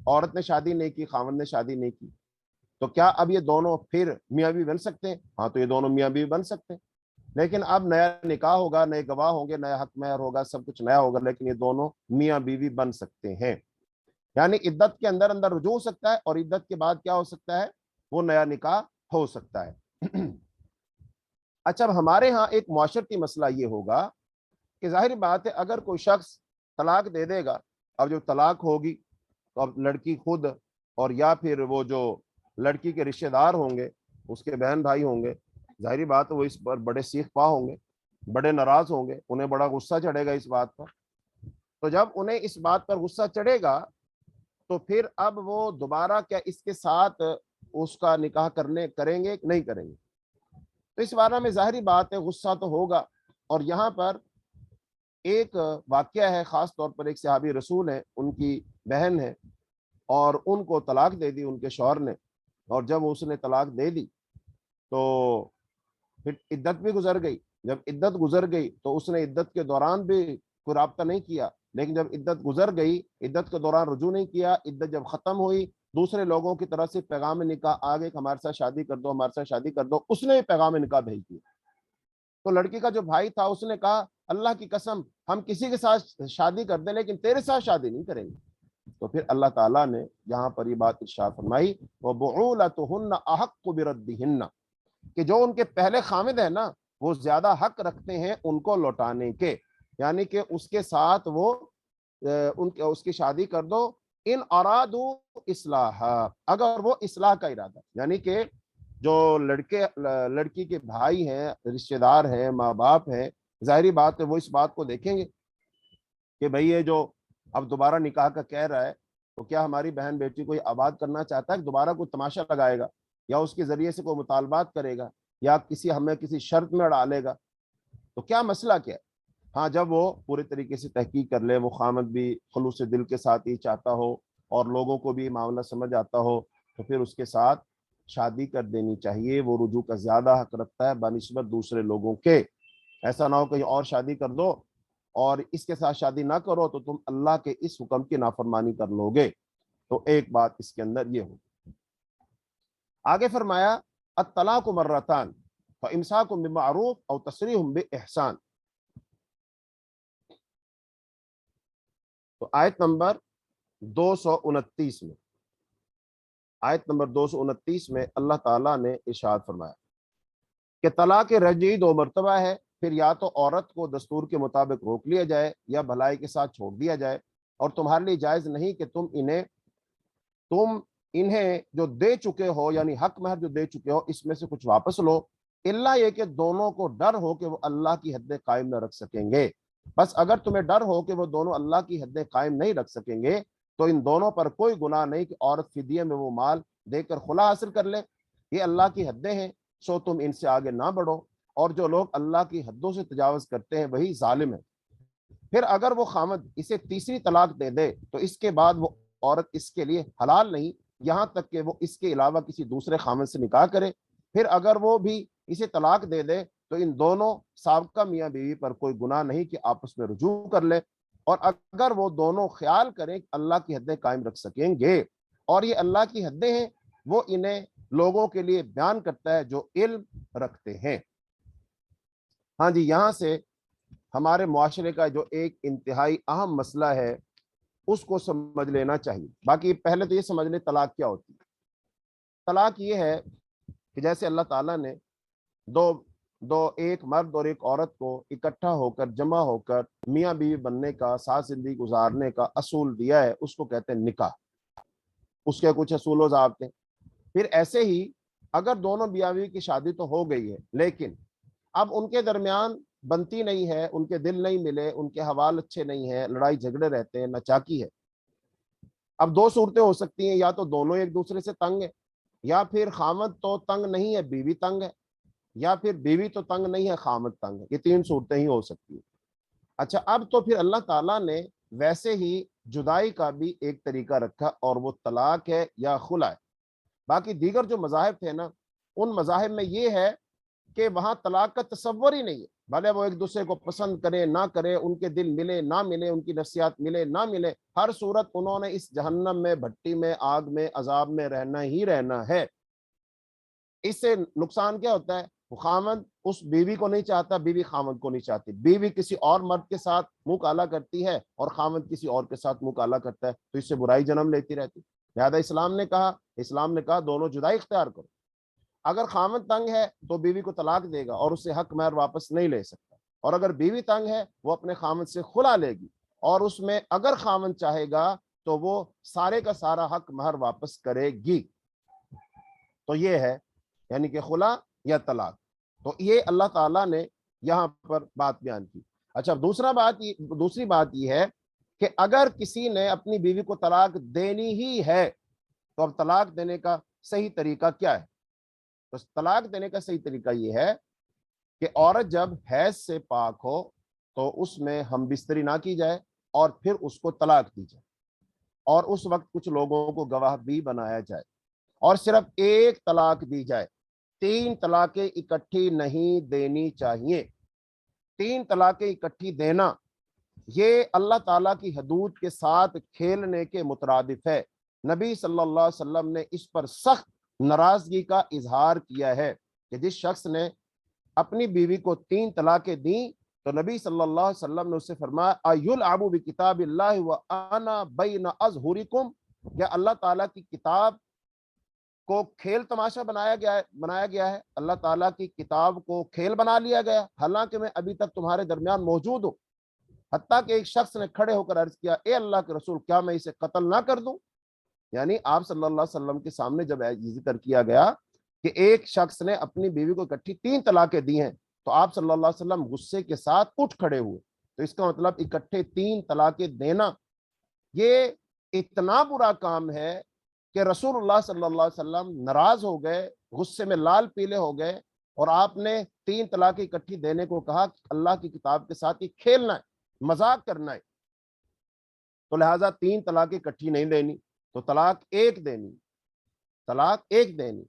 عورت نے شادی نہیں کی، خاوند نے شادی نہیں کی، تو کیا اب یہ دونوں پھر میاں بیوی بن سکتے ہیں؟ ہاں، تو یہ دونوں میاں بیوی بن سکتے ہیں، لیکن اب نیا نکاح ہوگا، نئے گواہ ہوں گے، نیا حق مہر ہوگا، سب کچھ نیا ہوگا، لیکن یہ دونوں میاں بیوی بن سکتے ہیں۔ یعنی عدت کے اندر اندر رجوع ہو سکتا ہے، اور عدت کے بعد کیا ہو سکتا ہے؟ وہ نیا نکاح ہو سکتا ہے۔ اچھا، اب ہمارے ہاں ایک معاشرتی مسئلہ یہ ہوگا کہ ظاہری بات ہے اگر کوئی شخص طلاق دے دے گا، اب جو طلاق ہوگی تو اب لڑکی خود اور یا پھر وہ جو لڑکی کے رشتہ دار ہوں گے، اس کے بہن بھائی ہوں گے، ظاہری بات ہے وہ اس پر بڑے سیخ پا ہوں گے، بڑے ناراض ہوں گے، انہیں بڑا غصہ چڑھے گا اس بات پر۔ تو جب انہیں اس بات پر غصہ چڑھے گا تو پھر اب وہ دوبارہ کیا اس کے ساتھ اس کا نکاح کریں گے کہ نہیں کریں گے؟ تو اس بارے میں ظاہری بات ہے غصہ تو ہوگا۔ اور یہاں پر ایک واقعہ ہے، خاص طور پر ایک صحابی رسول ہے، ان کی بہن ہے، اور ان کو طلاق دے دی ان کے شوہر نے، اور جب اس نے طلاق دے دی تو پھر عدت بھی گزر گئی۔ جب عدت گزر گئی تو اس نے عدت کے دوران بھی کوئی رابطہ نہیں کیا، لیکن جب عدت گزر گئی، عدت کے دوران رجوع نہیں کیا، عدت جب ختم ہوئی، دوسرے لوگوں کی طرف سے پیغام نکاح آ گئے کہ ہمارے ساتھ شادی کر دو، ہمارے ساتھ شادی کر دو، اس نے پیغام نکاح بھیج دیا۔ تو لڑکی کا جو بھائی تھا اس نے کہا اللہ کی قسم ہم کسی کے ساتھ شادی کر دیں لیکن تیرے ساتھ شادی نہیں کریں گے۔ تو پھر اللہ تعالیٰ نے یہاں پر یہ بات ارشاد فرمائی وَبُعُولَتُهُنَّ أَحَقُّ بِرَدِّهِنَّ، کہ جو ان کے پہلے خامد ہیں نا وہ زیادہ حق رکھتے ہیں ان کو لوٹانے کے، یعنی کہ اس کے ساتھ وہ اس کی شادی کر دو، ان ارادو اصلاح، اگر وہ اصلاح کا ارادہ، یعنی کہ جو لڑکی کے بھائی ہیں، رشتہ دار ہیں، ماں باپ ہیں، ظاہری بات ہے وہ اس بات کو دیکھیں گے کہ بھئی یہ جو اب دوبارہ نکاح کا کہہ رہا ہے تو کیا ہماری بہن بیٹی کو یہ آباد کرنا چاہتا ہے کہ دوبارہ کوئی تماشا لگائے گا، یا اس کے ذریعے سے کوئی مطالبات کرے گا، یا ہمیں کسی شرط میں ڈالے گا، تو کیا مسئلہ کیا ہے؟ ہاں، جب وہ پورے طریقے سے تحقیق کر لے، وہ خامد بھی خلوص دل کے ساتھ ہی چاہتا ہو اور لوگوں کو بھی معاملہ سمجھ آتا ہو، تو پھر اس کے ساتھ شادی کر دینی چاہیے۔ وہ رجوع کا زیادہ حق رکھتا ہے بنسبت دوسرے لوگوں کے۔ ایسا نہ ہو کہ اور شادی کر دو اور اس کے ساتھ شادی نہ کرو تو تم اللہ کے اس حکم کی نافرمانی کر لو گے۔ تو ایک بات اس کے اندر یہ ہو۔ آگے فرمایا الطلاق مرتان فامساک بمعروف او تسریح باحسان۔ تو آیت نمبر 229 میں، آیت نمبر 229 میں اللہ تعالیٰ نے ارشاد فرمایا کہ طلاق رجعی 2 مرتبہ ہے، پھر یا تو عورت کو دستور کے مطابق روک لیا جائے یا بھلائی کے ساتھ چھوڑ دیا جائے، اور تمہارے لیے جائز نہیں کہ تم انہیں جو دے چکے ہو، یعنی حق مہر جو دے چکے ہو، اس میں سے کچھ واپس لو، الا یہ کہ دونوں کو ڈر ہو کہ وہ اللہ کی حد قائم نہ رکھ سکیں گے۔ بس اگر تمہیں ڈر ہو کہ وہ دونوں اللہ کی حدیں قائم نہیں رکھ سکیں گے تو ان دونوں پر کوئی گناہ نہیں کہ عورت فدیے میں وہ مال دے کر خلا حاصل کر لے، یہ اللہ کی حدیں ہیں، سو تم ان سے آگے نہ بڑھو، اور جو لوگ اللہ کی حدوں سے تجاوز کرتے ہیں وہی ظالم ہے۔ پھر اگر وہ خامد اسے تیسری طلاق دے دے تو اس کے بعد وہ عورت اس کے لیے حلال نہیں یہاں تک کہ وہ اس کے علاوہ کسی دوسرے خامد سے نکاح کرے۔ پھر اگر وہ بھی اسے طلاق دے دے تو ان دونوں سابقہ میاں بیوی پر کوئی گناہ نہیں کہ آپس میں رجوع کر لے، اور اگر وہ دونوں خیال کریں کہ اللہ کی حدیں قائم رکھ سکیں گے، اور یہ اللہ کی حدیں ہیں وہ انہیں لوگوں کے لیے بیان کرتا ہے جو علم رکھتے ہیں۔ ہاں جی، یہاں سے ہمارے معاشرے کا جو ایک انتہائی اہم مسئلہ ہے اس کو سمجھ لینا چاہیے۔ باقی پہلے تو یہ سمجھ لیں طلاق کیا ہوتی ہے۔ طلاق یہ ہے کہ جیسے اللہ تعالیٰ نے ایک مرد اور ایک عورت کو اکٹھا ہو کر جمع ہو کر میاں بیوی بننے کا، ساتھ زندگی گزارنے کا اصول دیا ہے، اس کو کہتے ہیں نکاح۔ اس کے کچھ اصول و ضابطے۔ پھر ایسے ہی اگر دونوں میاں بیوی کی شادی تو ہو گئی ہے لیکن اب ان کے درمیان بنتی نہیں ہے، ان کے دل نہیں ملے، ان کے حوال اچھے نہیں ہیں، لڑائی جھگڑے رہتے ہیں، نچاکی ہے۔ اب دو صورتیں ہو سکتی ہیں، یا تو دونوں ایک دوسرے سے تنگ ہیں، یا پھر خامد تو تنگ نہیں ہے بیوی تنگ ہے، یا پھر بیوی تو تنگ نہیں ہے خامد تنگ ہے۔ یہ تین صورتیں ہی ہو سکتی ہیں۔ اچھا، اب تو پھر اللہ تعالیٰ نے ویسے ہی جدائی کا بھی ایک طریقہ رکھا اور وہ طلاق ہے یا خلا ہے۔ باقی دیگر جو مذاہب تھے نا، ان مذاہب میں یہ ہے کہ وہاں طلاق کا تصور ہی نہیں ہے، بھلے وہ ایک دوسرے کو پسند کرے نہ کرے، ان کے دل ملے نہ ملے، ان کی نفسیات ملے نہ ملے، ہر صورت انہوں نے اس جہنم میں، بھٹی میں، آگ میں، عذاب میں رہنا ہی رہنا ہے۔ اس سے نقصان کیا ہوتا ہے؟ وہ خامد اس بیوی کو نہیں چاہتا، بیوی خامد کو نہیں چاہتی، بیوی کسی اور مرد کے ساتھ منہ کالا کرتی ہے اور خامد کسی اور کے ساتھ منہ کالا کرتا ہے، تو اس سے برائی جنم لیتی رہتی۔ لہذا اسلام نے کہا دونوں جدائی اختیار کرو۔ اگر خامد تنگ ہے تو بیوی کو طلاق دے گا اور اس سے حق مہر واپس نہیں لے سکتا، اور اگر بیوی تنگ ہے وہ اپنے خامد سے خلا لے گی، اور اس میں اگر خامد چاہے گا تو وہ سارے کا سارا حق مہر واپس کرے گی۔ تو یہ ہے یعنی کہ خلا یا طلاق۔ تو یہ اللہ تعالیٰ نے یہاں پر بات بیان کی۔ اچھا، دوسری بات یہ ہے کہ اگر کسی نے اپنی بیوی کو طلاق دینی ہی ہے تو اب طلاق دینے کا صحیح طریقہ کیا ہے؟ تو طلاق دینے کا صحیح طریقہ یہ ہے کہ عورت جب حیض سے پاک ہو تو اس میں ہم بستری نہ کی جائے اور پھر اس کو طلاق دی جائے، اور اس وقت کچھ لوگوں کو گواہ بھی بنایا جائے، اور صرف ایک طلاق دی جائے، 3 طلاقیں اکٹھی نہیں دینی چاہیے۔ 3 طلاقیں اکٹھی دینا یہ اللہ تعالیٰ کی حدود کے ساتھ کھیلنے کے مترادف ہے۔ نبی صلی اللہ علیہ وسلم نے اس پر سخت ناراضگی کا اظہار کیا ہے کہ جس شخص نے اپنی بیوی کو 3 طلاقیں دیں تو نبی صلی اللہ علیہ وسلم نے اس سے فرمایا ایلعب بکتاب اللہ وانا بین اظہرکم، کیا اللہ تعالیٰ کی کتاب کو کھیل تماشا بنایا گیا ہے؟ اللہ تعالیٰ کی کتاب کو کھیل بنا لیا گیا، حالانکہ میں ابھی تک تمہارے درمیان موجود ہوں۔ حتیٰ کہ ایک شخص نے کھڑے ہو کر عرض کیا، اے اللہ کے رسول، کیا میں اسے قتل نہ کر دوں؟ یعنی آپ صلی اللہ علیہ وسلم کے سامنے جب یہ ذکر کیا گیا کہ ایک شخص نے اپنی بیوی کو اکٹھی 3 طلاقیں دی ہیں تو آپ صلی اللہ علیہ وسلم غصے کے ساتھ اٹھ کھڑے ہوئے۔ تو اس کا مطلب اکٹھے 3 طلاقیں دینا یہ اتنا برا کام ہے کہ رسول اللہ صلی اللہ علیہ وسلم ناراض ہو گئے، غصے میں لال پیلے ہو گئے، اور آپ نے 3 طلاقیں اکٹھی دینے کو کہا کہ اللہ کی کتاب کے ساتھ یہ کھیلنا ہے، مذاق کرنا ہے۔ تو لہٰذا 3 طلاقیں اکٹھی نہیں دینی، تو طلاق ایک دینی۔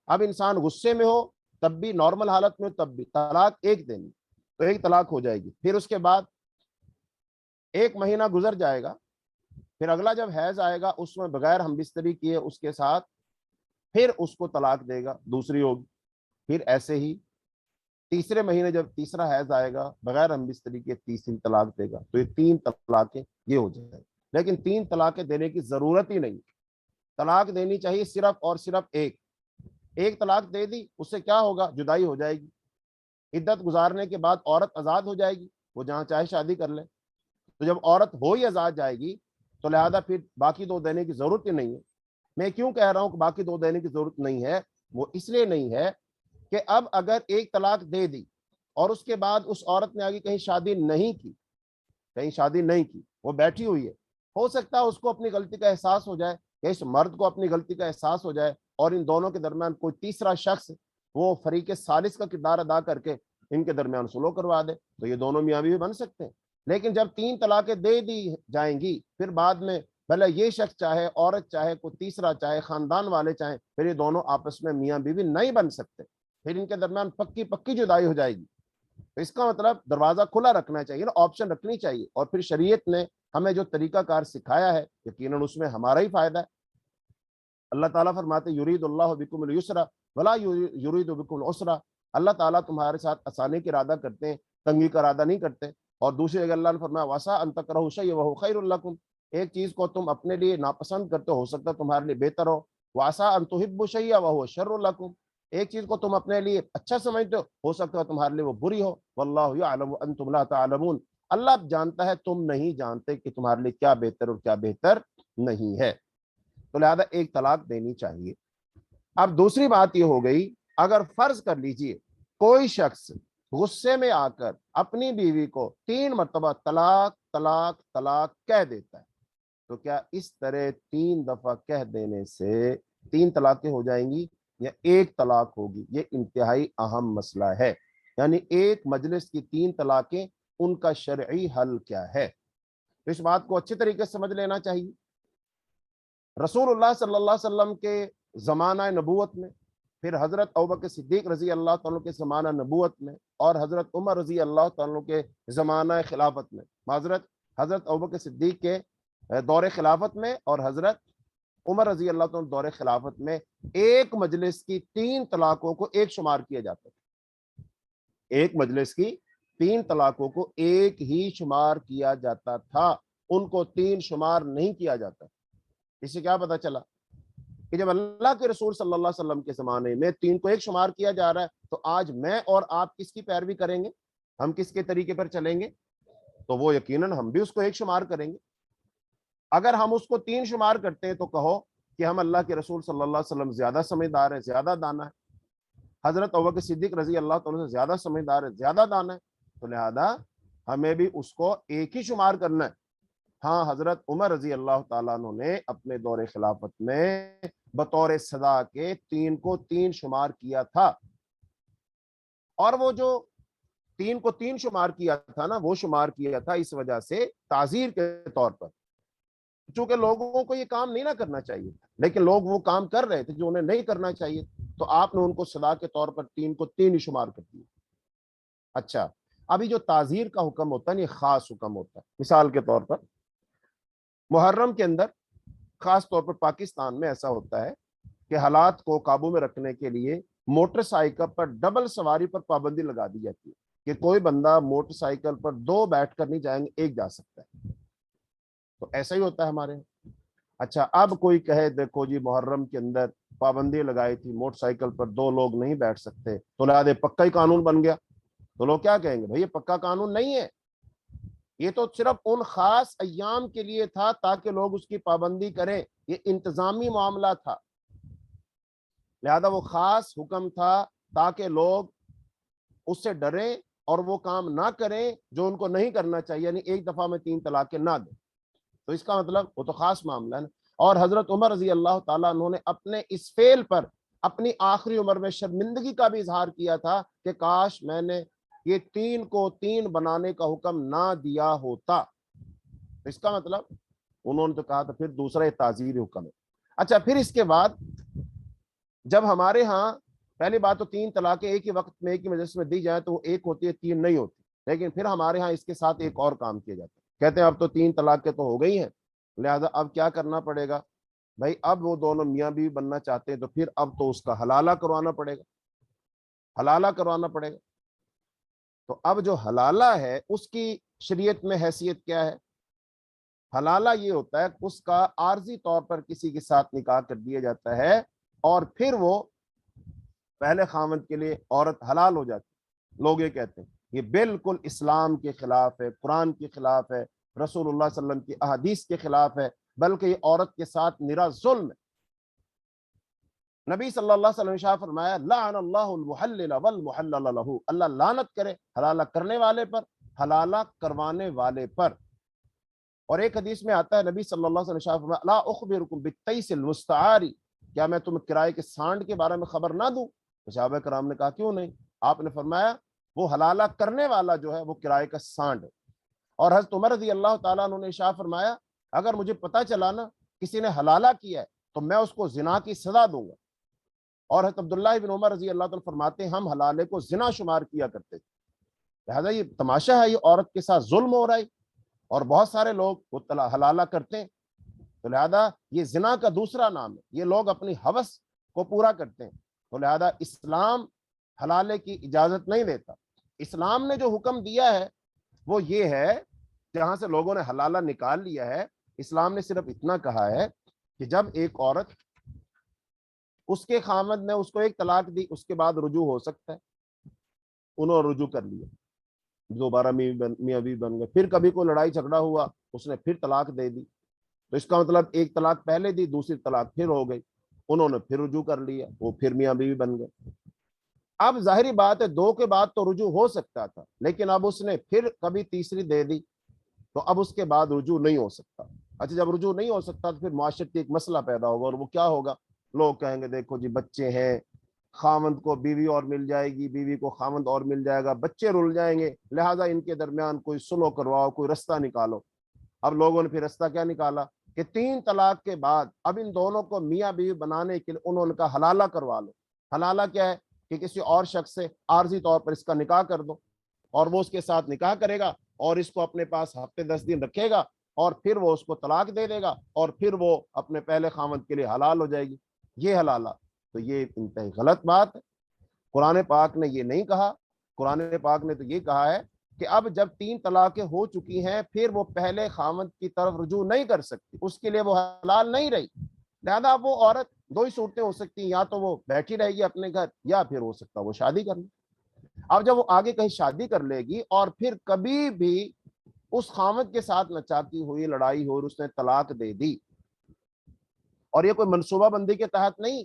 اب انسان غصے میں ہو تب بھی، نارمل حالت میں ہو تب بھی طلاق ایک دینی، تو ایک طلاق ہو جائے گی۔ پھر اس کے بعد 1 مہینہ گزر جائے گا، پھر اگلا جب حیض آئے گا اس میں بغیر ہم بستری کیے اس کے ساتھ پھر اس کو طلاق دے گا، دوسری ہوگی۔ پھر ایسے ہی تیسرے مہینے جب تیسرا حیض آئے گا بغیر ہم بستری کے تیسری طلاق دے گا، تو یہ 3 طلاقیں یہ ہو جائے گی۔ لیکن 3 طلاقیں دینے کی ضرورت ہی نہیں، طلاق دینی چاہیے صرف اور صرف ایک طلاق دے دی، اس سے کیا ہوگا؟ جدائی ہو جائے گی۔ عدت گزارنے کے بعد عورت آزاد ہو جائے گی، وہ جہاں چاہے شادی کر لے۔ تو جب عورت ہو ہی آزاد جائے گی تو لہذا پھر باقی 2 دینے کی ضرورت ہی نہیں ہے۔ میں کیوں کہہ رہا ہوں کہ باقی 2 دینے کی ضرورت نہیں ہے؟ وہ اس لیے نہیں ہے کہ اب اگر ایک طلاق دے دی اور اس کے بعد اس عورت نے آگے کہیں شادی نہیں کی کہیں شادی نہیں کی، وہ بیٹھی ہوئی ہے، ہو سکتا ہے اس کو اپنی غلطی کا احساس ہو جائے یا اس مرد کو اپنی غلطی کا احساس ہو جائے اور ان دونوں کے درمیان کوئی تیسرا شخص وہ فریق ثالث کا کردار ادا کر کے ان کے درمیان سلو کروا دے، تو یہ دونوں میاں بیوی بن سکتے ہیں۔ لیکن جب 3 طلاقیں دے دی جائیں گی، پھر بعد میں بھلا یہ شخص چاہے، عورت چاہے، کوئی تیسرا چاہے، خاندان والے چاہیں، پھر یہ دونوں آپس میں میاں بیوی نہیں بن سکتے، پھر ان کے درمیان پکی جدائی ہو جائے گی۔ تو اس کا مطلب دروازہ کھلا رکھنا چاہیے نا، آپشن رکھنی چاہیے، اور پھر شریعت نے ہمیں جو طریقہ کار سکھایا ہے یقیناً اس میں ہمارا ہی فائدہ ہے۔ اللہ تعالیٰ فرماتے یرید اللہ بکم اليسر ولا یرید بکم العسر، اللہ تعالیٰ تمہارے ساتھ آسانی کا ارادہ کرتے ہیں، تنگی کا ارادہ نہیں کرتے۔ اور دوسری جگہ اللہ نے فرمایا وعسیٰ ان تکرہوا شیئا وہو خیر لکم، ایک چیز کو تم اپنے لیے ناپسند کرتے ہو سکتا ہے تمہارے لیے بہتر ہو، وعسیٰ ان تحبوا شیئا وہو شر لکم، ایک چیز کو تم اپنے لیے اچھا سمجھتے ہو سکتا ہے تمہارے لیے وہ بری ہو، واللہ یعلم وانتم لا تعلمون، اللہ جانتا ہے تم نہیں جانتے کہ تمہارے لیے کیا بہتر اور کیا بہتر نہیں ہے، تو لہذا ایک طلاق دینی چاہیے۔ اب دوسری بات یہ ہو گئی، اگر فرض کر لیجئے کوئی شخص غصے میں آ کر اپنی بیوی کو 3 مرتبہ طلاق طلاق طلاق کہہ دیتا ہے، تو کیا اس طرح 3 دفعہ کہہ دینے سے 3 طلاقیں ہو جائیں گی یا ایک طلاق ہوگی؟ یہ انتہائی اہم مسئلہ ہے، یعنی ایک مجلس کی 3 طلاقیں، ان کا شرعی حل کیا ہے؟ اس بات کو اچھے طریقے سے سمجھ لینا چاہیے۔ رسول اللہ صلی اللہ علیہ وسلم کے زمانہ نبوت میں، پھر حضرت ابوبکر صدیق رضی اللہ تعالیٰ کے زمانہ نبوت میں، اور حضرت عمر رضی اللہ تعالیٰ کے زمانہ خلافت میں، حضرت ابوبکر صدیق کے دور خلافت میں اور حضرت عمر رضی اللہ تعالیٰ دور خلافت میں ایک مجلس کی 3 طلاقوں کو ایک شمار کیا جاتا ہے، ایک مجلس کی 3 طلاقوں کو ایک ہی شمار کیا جاتا تھا، ان کو 3 شمار نہیں کیا جاتا۔ اس سے کیا پتا چلا کہ جب اللہ کے رسول صلی اللہ علیہ وسلم کے زمانے میں 3 کو ایک شمار کیا جا رہا ہے، تو آج میں اور آپ کس کی پیروی کریں گے؟ ہم کس کے طریقے پر چلیں گے؟ تو وہ یقیناً ہم بھی اس کو ایک شمار کریں گے۔ اگر ہم اس کو 3 شمار کرتے ہیں تو کہو کہ ہم اللہ کے رسول صلی اللہ علیہ وسلم زیادہ سمجھدار ہے، زیادہ دانا ہے، حضرت ابوبکر صدیق رضی اللہ تعالیٰ سے زیادہ سمجھدار ہے، زیادہ دانا ہے، تو لہذا ہمیں بھی اس کو ایک ہی شمار کرنا ہے۔ ہاں، حضرت عمر رضی اللہ تعالیٰ عنہ نے اپنے دور خلافت میں بطور سزا کے 3 کو 3 شمار کیا تھا، اور وہ جو 3 کو 3 شمار کیا تھا نا، وہ شمار کیا تھا اس وجہ سے تعزیر کے طور پر، چونکہ لوگوں کو یہ کام نہیں نہ کرنا چاہیے تھا، لیکن لوگ وہ کام کر رہے تھے جو انہیں نہیں کرنا چاہیے، تو آپ نے ان کو سزا کے طور پر 3 کو 3 ہی شمار کر دیا۔ اچھا، ابھی جو تعزیر کا حکم ہوتا ہے یہ خاص حکم ہوتا ہے۔ مثال کے طور پر محرم کے اندر خاص طور پر پاکستان میں ایسا ہوتا ہے کہ حالات کو قابو میں رکھنے کے لیے موٹر سائیکل پر ڈبل سواری پر پابندی لگا دی جاتی ہے کہ کوئی بندہ موٹر سائیکل پر 2 بیٹھ کر نہیں جائیں گے، ایک جا سکتا ہے، تو ایسا ہی ہوتا ہے ہمارے یہاں۔ اچھا، اب کوئی کہے دیکھو جی محرم کے اندر پابندی لگائی تھی، موٹر سائیکل پر 2 لوگ نہیں بیٹھ سکتے، تو لہٰذا پکا ہی قانون بن گیا، تو لوگ کیا کہیں گے؟ بھائی یہ پکا قانون نہیں ہے، یہ تو صرف ان خاص ایام کے لیے تھا تاکہ لوگ اس کی پابندی کریں، یہ انتظامی معاملہ تھا، لہذا وہ خاص حکم تھا تاکہ لوگ اس سے ڈریں اور وہ کام نہ کریں جو ان کو نہیں کرنا چاہیے، یعنی ایک دفعہ میں 3 طلاقیں نہ دیں، تو اس کا مطلب وہ تو خاص معاملہ ہے نا۔ اور حضرت عمر رضی اللہ تعالیٰ عنہ نے اپنے اس فعل پر اپنی آخری عمر میں شرمندگی کا بھی اظہار کیا تھا کہ کاش میں نے یہ 3 کو 3 بنانے کا حکم نہ دیا ہوتا، اس کا مطلب انہوں نے تو کہا تھا پھر دوسرا تعزیری حکم ہے۔ اچھا، پھر اس کے بعد جب ہمارے ہاں پہلی بات تو 3 طلاقیں ایک ہی وقت میں ایک ہی مجلس میں دی جائے تو وہ ایک ہوتی ہے، 3 نہیں ہوتی، لیکن پھر ہمارے ہاں اس کے ساتھ ایک اور کام کیا جاتا ہے، کہتے ہیں اب تو 3 طلاقیں تو ہو گئی ہیں، لہذا اب کیا کرنا پڑے گا؟ بھائی اب وہ دونوں میاں بیوی بننا چاہتے ہیں تو پھر اب تو اس کا حلالہ کروانا پڑے گا، حلالہ کروانا پڑے گا۔ تو اب جو حلالہ ہے اس کی شریعت میں حیثیت کیا ہے؟ حلالہ یہ ہوتا ہے اس کا عارضی طور پر کسی کے ساتھ نکاح کر دیا جاتا ہے اور پھر وہ پہلے خاوند کے لیے عورت حلال ہو جاتی۔ لوگ یہ کہتے ہیں یہ بالکل اسلام کے خلاف ہے، قرآن کے خلاف ہے، رسول اللہ صلی اللہ علیہ وسلم کی احادیث کے خلاف ہے، بلکہ یہ عورت کے ساتھ نرا ظلم ہے۔ نبی صلی اللہ علیہ وسلم نے فرمایا لعن اللہ المحلل والمحلل لہ، اللہ لعنت کرے حلالہ کرنے والے پر، حلالہ کروانے والے پر۔ اور ایک حدیث میں آتا ہے نبی صلی اللہ علیہ وسلم فرمایا لا اخبرکم بالتیس المستعار، کیا میں تمہیں کرائے کے سانڈ کے بارے میں خبر نہ دوں؟ صحابہ کرام نے کہا کیوں نہیں؟ آپ نے فرمایا وہ حلالہ کرنے والا جو ہے وہ کرائے کا سانڈ ہے۔ اور حضرت عمر رضی اللہ تعالیٰ عنہ نے ارشاد فرمایا اگر مجھے پتا چلا نا کسی نے حلالہ کیا ہے تو میں اس کو زنا کی سزا دوں گا۔ اور حضرت عبداللہ بن عمر رضی اللہ تعالیٰ فرماتے ہیں ہم حلالے کو زنا شمار کیا کرتے تھے، لہذا یہ تماشا ہے، یہ عورت کے ساتھ ظلم ہو رہا ہے اور بہت سارے لوگ وہ حلالہ کرتے ہیں، تو لہذا یہ زنا کا دوسرا نام ہے، یہ لوگ اپنی ہوس کو پورا کرتے ہیں، تو لہذا اسلام حلالے کی اجازت نہیں دیتا۔ اسلام نے جو حکم دیا ہے وہ یہ ہے، جہاں سے لوگوں نے حلالہ نکال لیا ہے، اسلام نے صرف اتنا کہا ہے کہ جب ایک عورت اس کے خامد نے اس کو ایک طلاق دی اس کے بعد رجوع ہو سکتا ہے، انہوں نے رجوع کر لیا، دوبارہ میاں بیوی بن گئے، پھر کبھی کوئی لڑائی جھگڑا ہوا اس نے پھر طلاق دے دی، تو اس کا مطلب ایک طلاق پہلے دی دوسری طلاق پھر ہو گئی، انہوں نے پھر رجوع کر لیا، وہ پھر میاں بیوی بن گئے۔ اب ظاہری بات ہے دو کے بعد تو رجوع ہو سکتا تھا، لیکن اب اس نے پھر کبھی تیسری دے دی تو اب اس کے بعد رجوع نہیں ہو سکتا۔ اچھا جب رجوع نہیں ہو سکتا تو پھر معاشرتی ایک مسئلہ پیدا ہوگا، اور وہ کیا ہوگا؟ لوگ کہیں گے دیکھو جی بچے ہیں، خامند کو بیوی اور مل جائے گی، بیوی کو خامند اور مل جائے گا، بچے رل جائیں گے، لہٰذا ان کے درمیان کوئی سلو کرواؤ، کوئی رستہ نکالو۔ اب لوگوں نے پھر رستہ کیا نکالا کہ 3 طلاق کے بعد اب ان دونوں کو میاں بیوی بنانے کے لیے انہوں نے کہا حلالہ کروا لو۔ حلالہ کیا ہے کہ کسی اور شخص سے عارضی طور پر اس کا نکاح کر دو، اور وہ اس کے ساتھ نکاح کرے گا اور اس کو اپنے پاس ہفتے 10 دن رکھے گا، اور پھر وہ اس کو طلاق دے دے گا، اور پھر وہ اپنے پہلے خامند کے لیے حلال ہو جائے گی۔ یہ حلالہ تو یہ انتہائی غلط بات ہے، قرآن پاک نے یہ نہیں کہا۔ قرآن پاک نے تو یہ کہا ہے کہ اب جب 3 طلاقیں ہو چکی ہیں پھر وہ پہلے خامند کی طرف رجوع نہیں کر سکتی، اس کے لیے وہ حلال نہیں رہی، لہذا اب وہ عورت 2 ہی صورتیں ہو سکتی ہیں، یا تو وہ بیٹھی رہے گی اپنے گھر، یا پھر ہو سکتا ہے وہ شادی کر لے۔ اب جب وہ آگے کہیں شادی کر لے گی اور پھر کبھی بھی اس خامد کے ساتھ نچاکی ہوئی، لڑائی ہوئی، اس نے طلاق دے دی، اور یہ کوئی منصوبہ بندی کے تحت نہیں،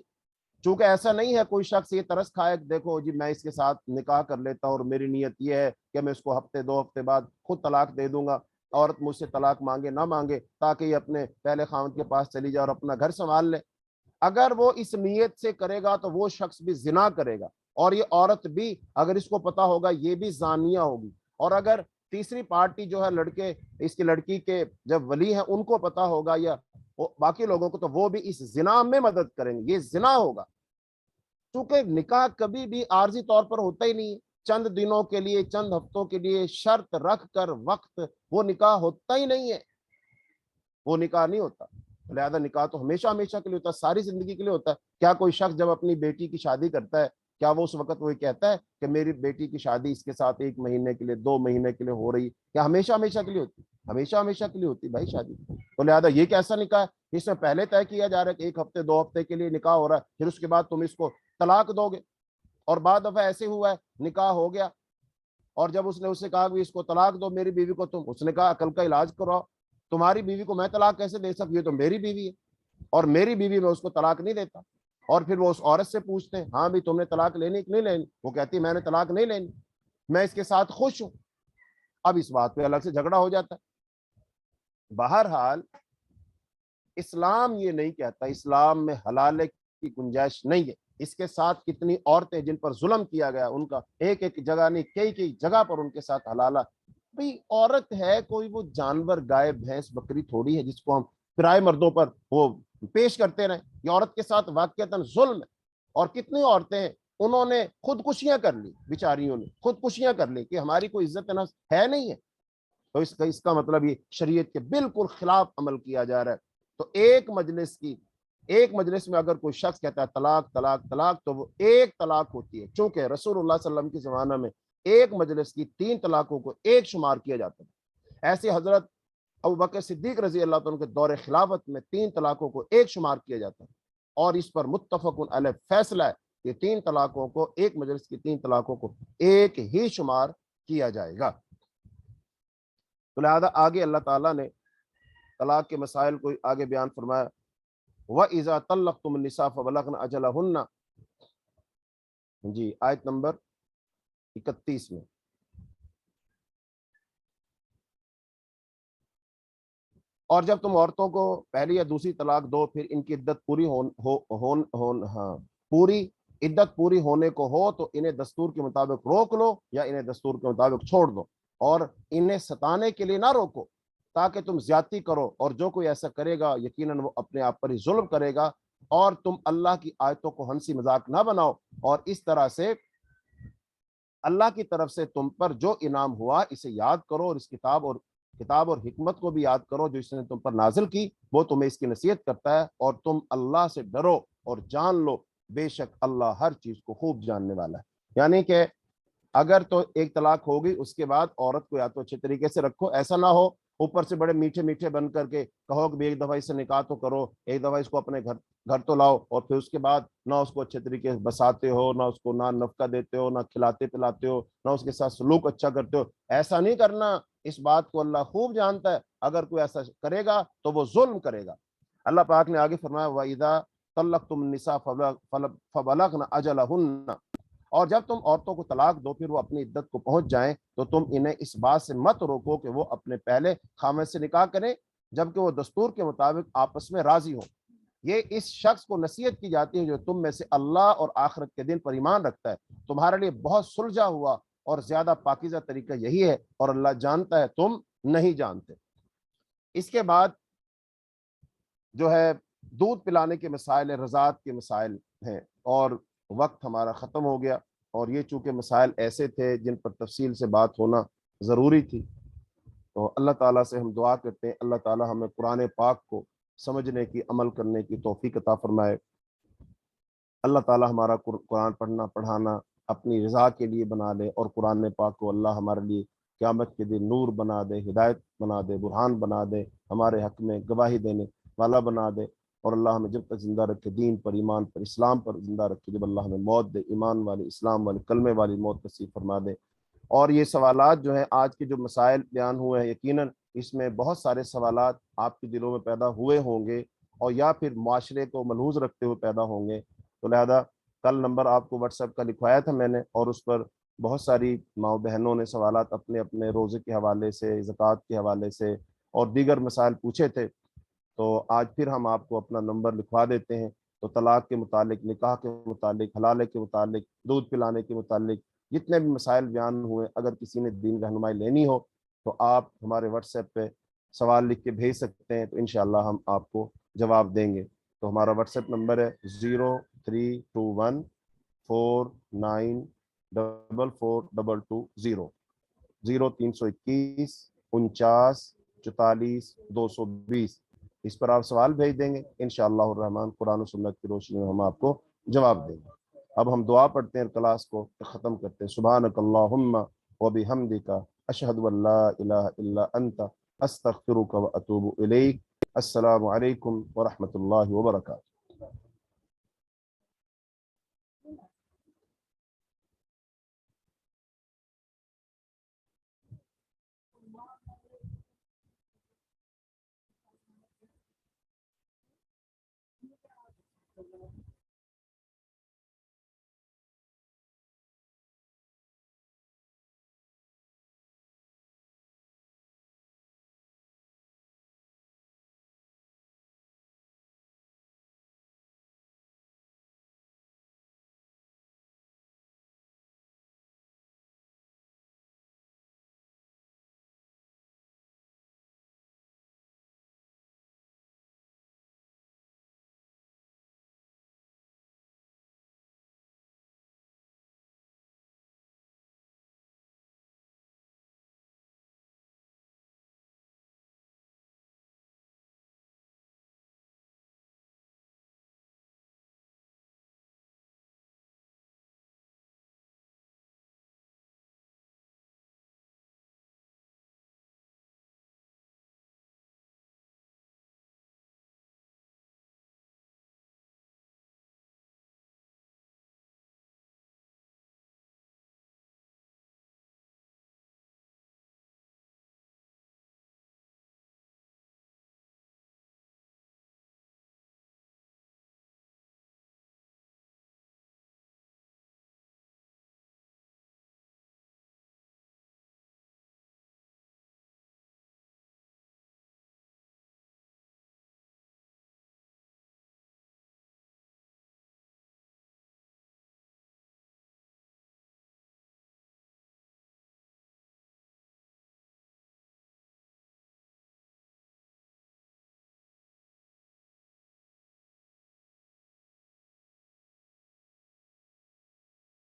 چونکہ ایسا نہیں ہے کوئی شخص یہ ترس کھائے دیکھو جی میں اس کے ساتھ نکاح کر لیتا ہوں اور میری نیت یہ ہے کہ میں اس کو ہفتے 2 ہفتے بعد خود طلاق دے دوں گا، عورت مجھ سے طلاق مانگے نہ مانگے تاکہ یہ اپنے پہلے خامد کے پاس چلی جائے اور اپنا گھر سنبھال لے۔ اگر وہ اس نیت سے کرے گا تو وہ شخص بھی زنا کرے گا، اور یہ عورت بھی اگر اس کو پتا ہوگا یہ بھی زانیہ ہوگی، اور اگر تیسری پارٹی جو ہے لڑکے اس کی لڑکی کے جب ولی ہیں ان کو پتا ہوگا یا باقی لوگوں کو، تو وہ بھی اس زنا میں مدد کریں گے، یہ زنا ہوگا۔ چونکہ نکاح کبھی بھی عارضی طور پر ہوتا ہی نہیں، چند دنوں کے لیے چند ہفتوں کے لیے شرط رکھ کر وقت وہ نکاح ہوتا ہی نہیں ہے، وہ نکاح نہیں ہوتا۔ لہذا نکاح تو ہمیشہ ہمیشہ کے لیے ہوتا ہے، ساری زندگی کے لیے ہوتا ہے۔ کیا کوئی شخص جب اپنی بیٹی کی شادی کرتا ہے کیا وہ اس وقت وہ کہتا ہے کہ میری بیٹی کی شادی اس کے ساتھ 1 مہینے کے لیے 2 مہینے کے لیے ہو رہی، کیا ہمیشہ ہمیشہ کے لیے ہوتی؟ ہمیشہ ہمیشہ کے لیے ہوتی بھائی شادی۔ تو لہذا یہ کیسا نکاح ہے اس میں پہلے طے کیا جا رہا ہے کہ 1 ہفتے 2 ہفتے کے لیے نکاح ہو رہا ہے، پھر اس کے بعد تم اس کو طلاق دو گے۔ اور بعد دفعہ ایسے ہوا ہے نکاح ہو گیا اور جب اس نے اسے کہا کہ اس کو طلاق دو میری بیوی کو، تم اس نے کہا عقل کا علاج کراؤ، تمہاری بیوی کو میں طلاق کیسے دے سکتی؟ یہ تو میری بیوی ہے اور میری بیوی میں اس کو طلاق نہیں دیتا۔ اور پھر وہ اس عورت سے پوچھتے ہیں ہاں بھی تم نے طلاق لینی کہ نہیں لینی؟ وہ کہتی ہے میں نے طلاق نہیں لینی، میں اس کے ساتھ خوش ہوں۔ اب اس بات پہ الگ سے جھگڑا ہو جاتا ہے۔ بہرحال اسلام یہ نہیں کہتا، اسلام میں حلالے کی گنجائش نہیں ہے۔ اس کے ساتھ کتنی عورتیں جن پر ظلم کیا گیا ان کا ایک ایک جگہ نہیں کئی جگہ پر ان کے ساتھ حلالہ۔ بھئی عورت ہے کوئی وہ جانور گائے بھینس بکری تھوڑی ہے جس کو ہم پرائے مردوں پر وہ پیش کرتے رہیں، یہ عورت کے ساتھ واقعتاً ظلم ہے۔ اور کتنی عورتیں ہیں انہوں نے خودکشیاں کر لی، بیچاریوں نے خودکشیاں کر لی کہ ہماری کوئی عزت نفس ہے نہیں ہے، تو اس کا مطلب یہ شریعت کے بالکل خلاف عمل کیا جا رہا ہے۔ تو ایک مجلس میں اگر کوئی شخص کہتا ہے طلاق طلاق طلاق تو وہ ایک طلاق ہوتی ہے، چونکہ رسول اللہ صلی اللہ علیہ وسلم کے زمانہ میں ایک مجلس کی 3 طلاقوں کو ایک شمار کیا جاتا ہے۔ ایسے حضرت ابوبکر صدیق رضی اللہ عنہ کے دور خلافت میں 3 طلاقوں کو ایک شمار کیا جاتا ہے، اور اس پر متفق علیہ فیصلہ ہے کہ 3 طلاقوں کو ایک مجلس کی 3 طلاقوں کو ایک ہی شمار کیا جائے گا۔ تو لہذا آگے اللہ تعالیٰ نے طلاق کے مسائل کو آگے بیان فرمایا، وَإِذَا طَلَّقْتُمُ النِّسَاءَ فَبَلَغْنَ أَجَلَهُنَّ، جی آیت نمبر 31 میں اور جب تم عورتوں کو پہلی یا دوسری طلاق دو پھر ان کی عدت پوری عدت پوری ہونے کو ہو تو انہیں دستور کے مطابق روک لو یا انہیں دستور کے مطابق چھوڑ دو، اور انہیں ستانے کے لیے نہ روکو تاکہ تم زیادتی کرو، اور جو کوئی ایسا کرے گا یقیناً وہ اپنے آپ پر ہی ظلم کرے گا، اور تم اللہ کی آیتوں کو ہنسی مذاق نہ بناؤ، اور اس طرح سے اللہ کی طرف سے تم پر جو انعام ہوا اسے یاد کرو، اور اس کتاب اور حکمت کو بھی یاد کرو جو اس نے تم پر نازل کی، وہ تمہیں اس کی نصیحت کرتا ہے، اور تم اللہ سے ڈرو اور جان لو بے شک اللہ ہر چیز کو خوب جاننے والا ہے۔ یعنی کہ اگر تو ایک طلاق ہوگی اس کے بعد عورت کو یا تو اچھے طریقے سے رکھو، ایسا نہ ہو اوپر سے بڑے میٹھے میٹھے بن کر کے کہو کہ ایک دفعہ اس سے نکاح تو کرو، ایک دفعہ اس کو اپنے گھر تو لاؤ، اور پھر اس کے بعد نہ اس کو اچھے طریقے سے بساتے ہو، نہ اس کو نہ نفقہ دیتے ہو، نہ کھلاتے پلاتے ہو، نہ اس کے ساتھ سلوک اچھا کرتے ہو۔ ایسا نہیں کرنا، اس بات کو اللہ خوب جانتا ہے، اگر کوئی ایسا کرے گا تو وہ ظلم کرے گا۔ اللہ پاک نے آگے فرمایا وَإِذَا طَلَّقْتُمُ النِّسَاءَ فَبَلَغْنَ أَجَلَهُنَّ، اور جب تم عورتوں کو طلاق دو پھر وہ اپنی عدت کو پہنچ جائیں تو تم انہیں اس بات سے مت روکو کہ وہ اپنے پہلے خامد سے نکاح کریں جبکہ وہ دستور کے مطابق آپس میں راضی ہوں۔ یہ اس شخص کو نصیحت کی جاتی ہے جو تم میں سے اللہ اور آخرت کے دن پر ایمان رکھتا ہے، تمہارے لیے بہت سلجھا ہوا اور زیادہ پاکیزہ طریقہ یہی ہے، اور اللہ جانتا ہے تم نہیں جانتے۔ اس کے بعد جو ہے دودھ پلانے کے مسائل، رضاعت کے مسائل ہیں، اور وقت ہمارا ختم ہو گیا، اور یہ چونکہ مسائل ایسے تھے جن پر تفصیل سے بات ہونا ضروری تھی، تو اللہ تعالیٰ سے ہم دعا کرتے ہیں اللہ تعالیٰ ہمیں قرآن پاک کو سمجھنے کی، عمل کرنے کی توفیق عطا فرمائے۔ اللہ تعالیٰ ہمارا قرآن پڑھنا پڑھانا اپنی رضا کے لیے بنا لے، اور قرآن پاک کو اللہ ہمارے لیے قیامت کے دن نور بنا دے، ہدایت بنا دے، برہان بنا دے، ہمارے حق میں گواہی دینے والا بنا دے، اور اللہ ہمیں جب تک زندہ رکھے دین پر، ایمان پر، اسلام پر زندہ رکھے، جب اللہ ہمیں موت دے ایمان والی، اسلام والی، کلمے والی موت نصیب فرما دے۔ اور یہ سوالات جو ہیں آج کے جو مسائل بیان ہوئے ہیں، یقیناً اس میں بہت سارے سوالات آپ کے دلوں میں پیدا ہوئے ہوں گے، اور یا پھر معاشرے کو ملحوظ رکھتے ہوئے پیدا ہوں گے، تو لہذا کل نمبر آپ کو واٹس ایپ کا لکھوایا تھا میں نے، اور اس پر بہت ساری ماؤں بہنوں نے سوالات اپنے اپنے روزے کے حوالے سے، زکوٰۃ کے حوالے سے اور دیگر مسائل پوچھے تھے، تو آج پھر ہم آپ کو اپنا نمبر لکھوا دیتے ہیں۔ تو طلاق کے متعلق، نکاح کے متعلق، حلالے کے متعلق، دودھ پلانے کے متعلق جتنے بھی مسائل بیان ہوئے، اگر کسی نے دین رہنمائی لینی ہو تو آپ ہمارے واٹس ایپ پہ سوال لکھ کے بھیج سکتے ہیں، تو انشاءاللہ ہم آپ کو جواب دیں گے۔ تو ہمارا واٹس ایپ نمبر ہے 032149442220، 0321 49442220۔ اس پر آپ سوال بھیج دیں گے، انشاءاللہ الرحمن قرآن و سنت کی روشنی میں ہم آپ کو جواب دیں گے۔ اب ہم دعا پڑھتے ہیں، کلاس کو ختم کرتے ہیں۔ سبحانک اللہم و بحمدک اشہد ان لا الہ الا انت استغفرک و اتوب الیک۔ السلام علیکم ورحمۃ اللہ وبرکاتہ۔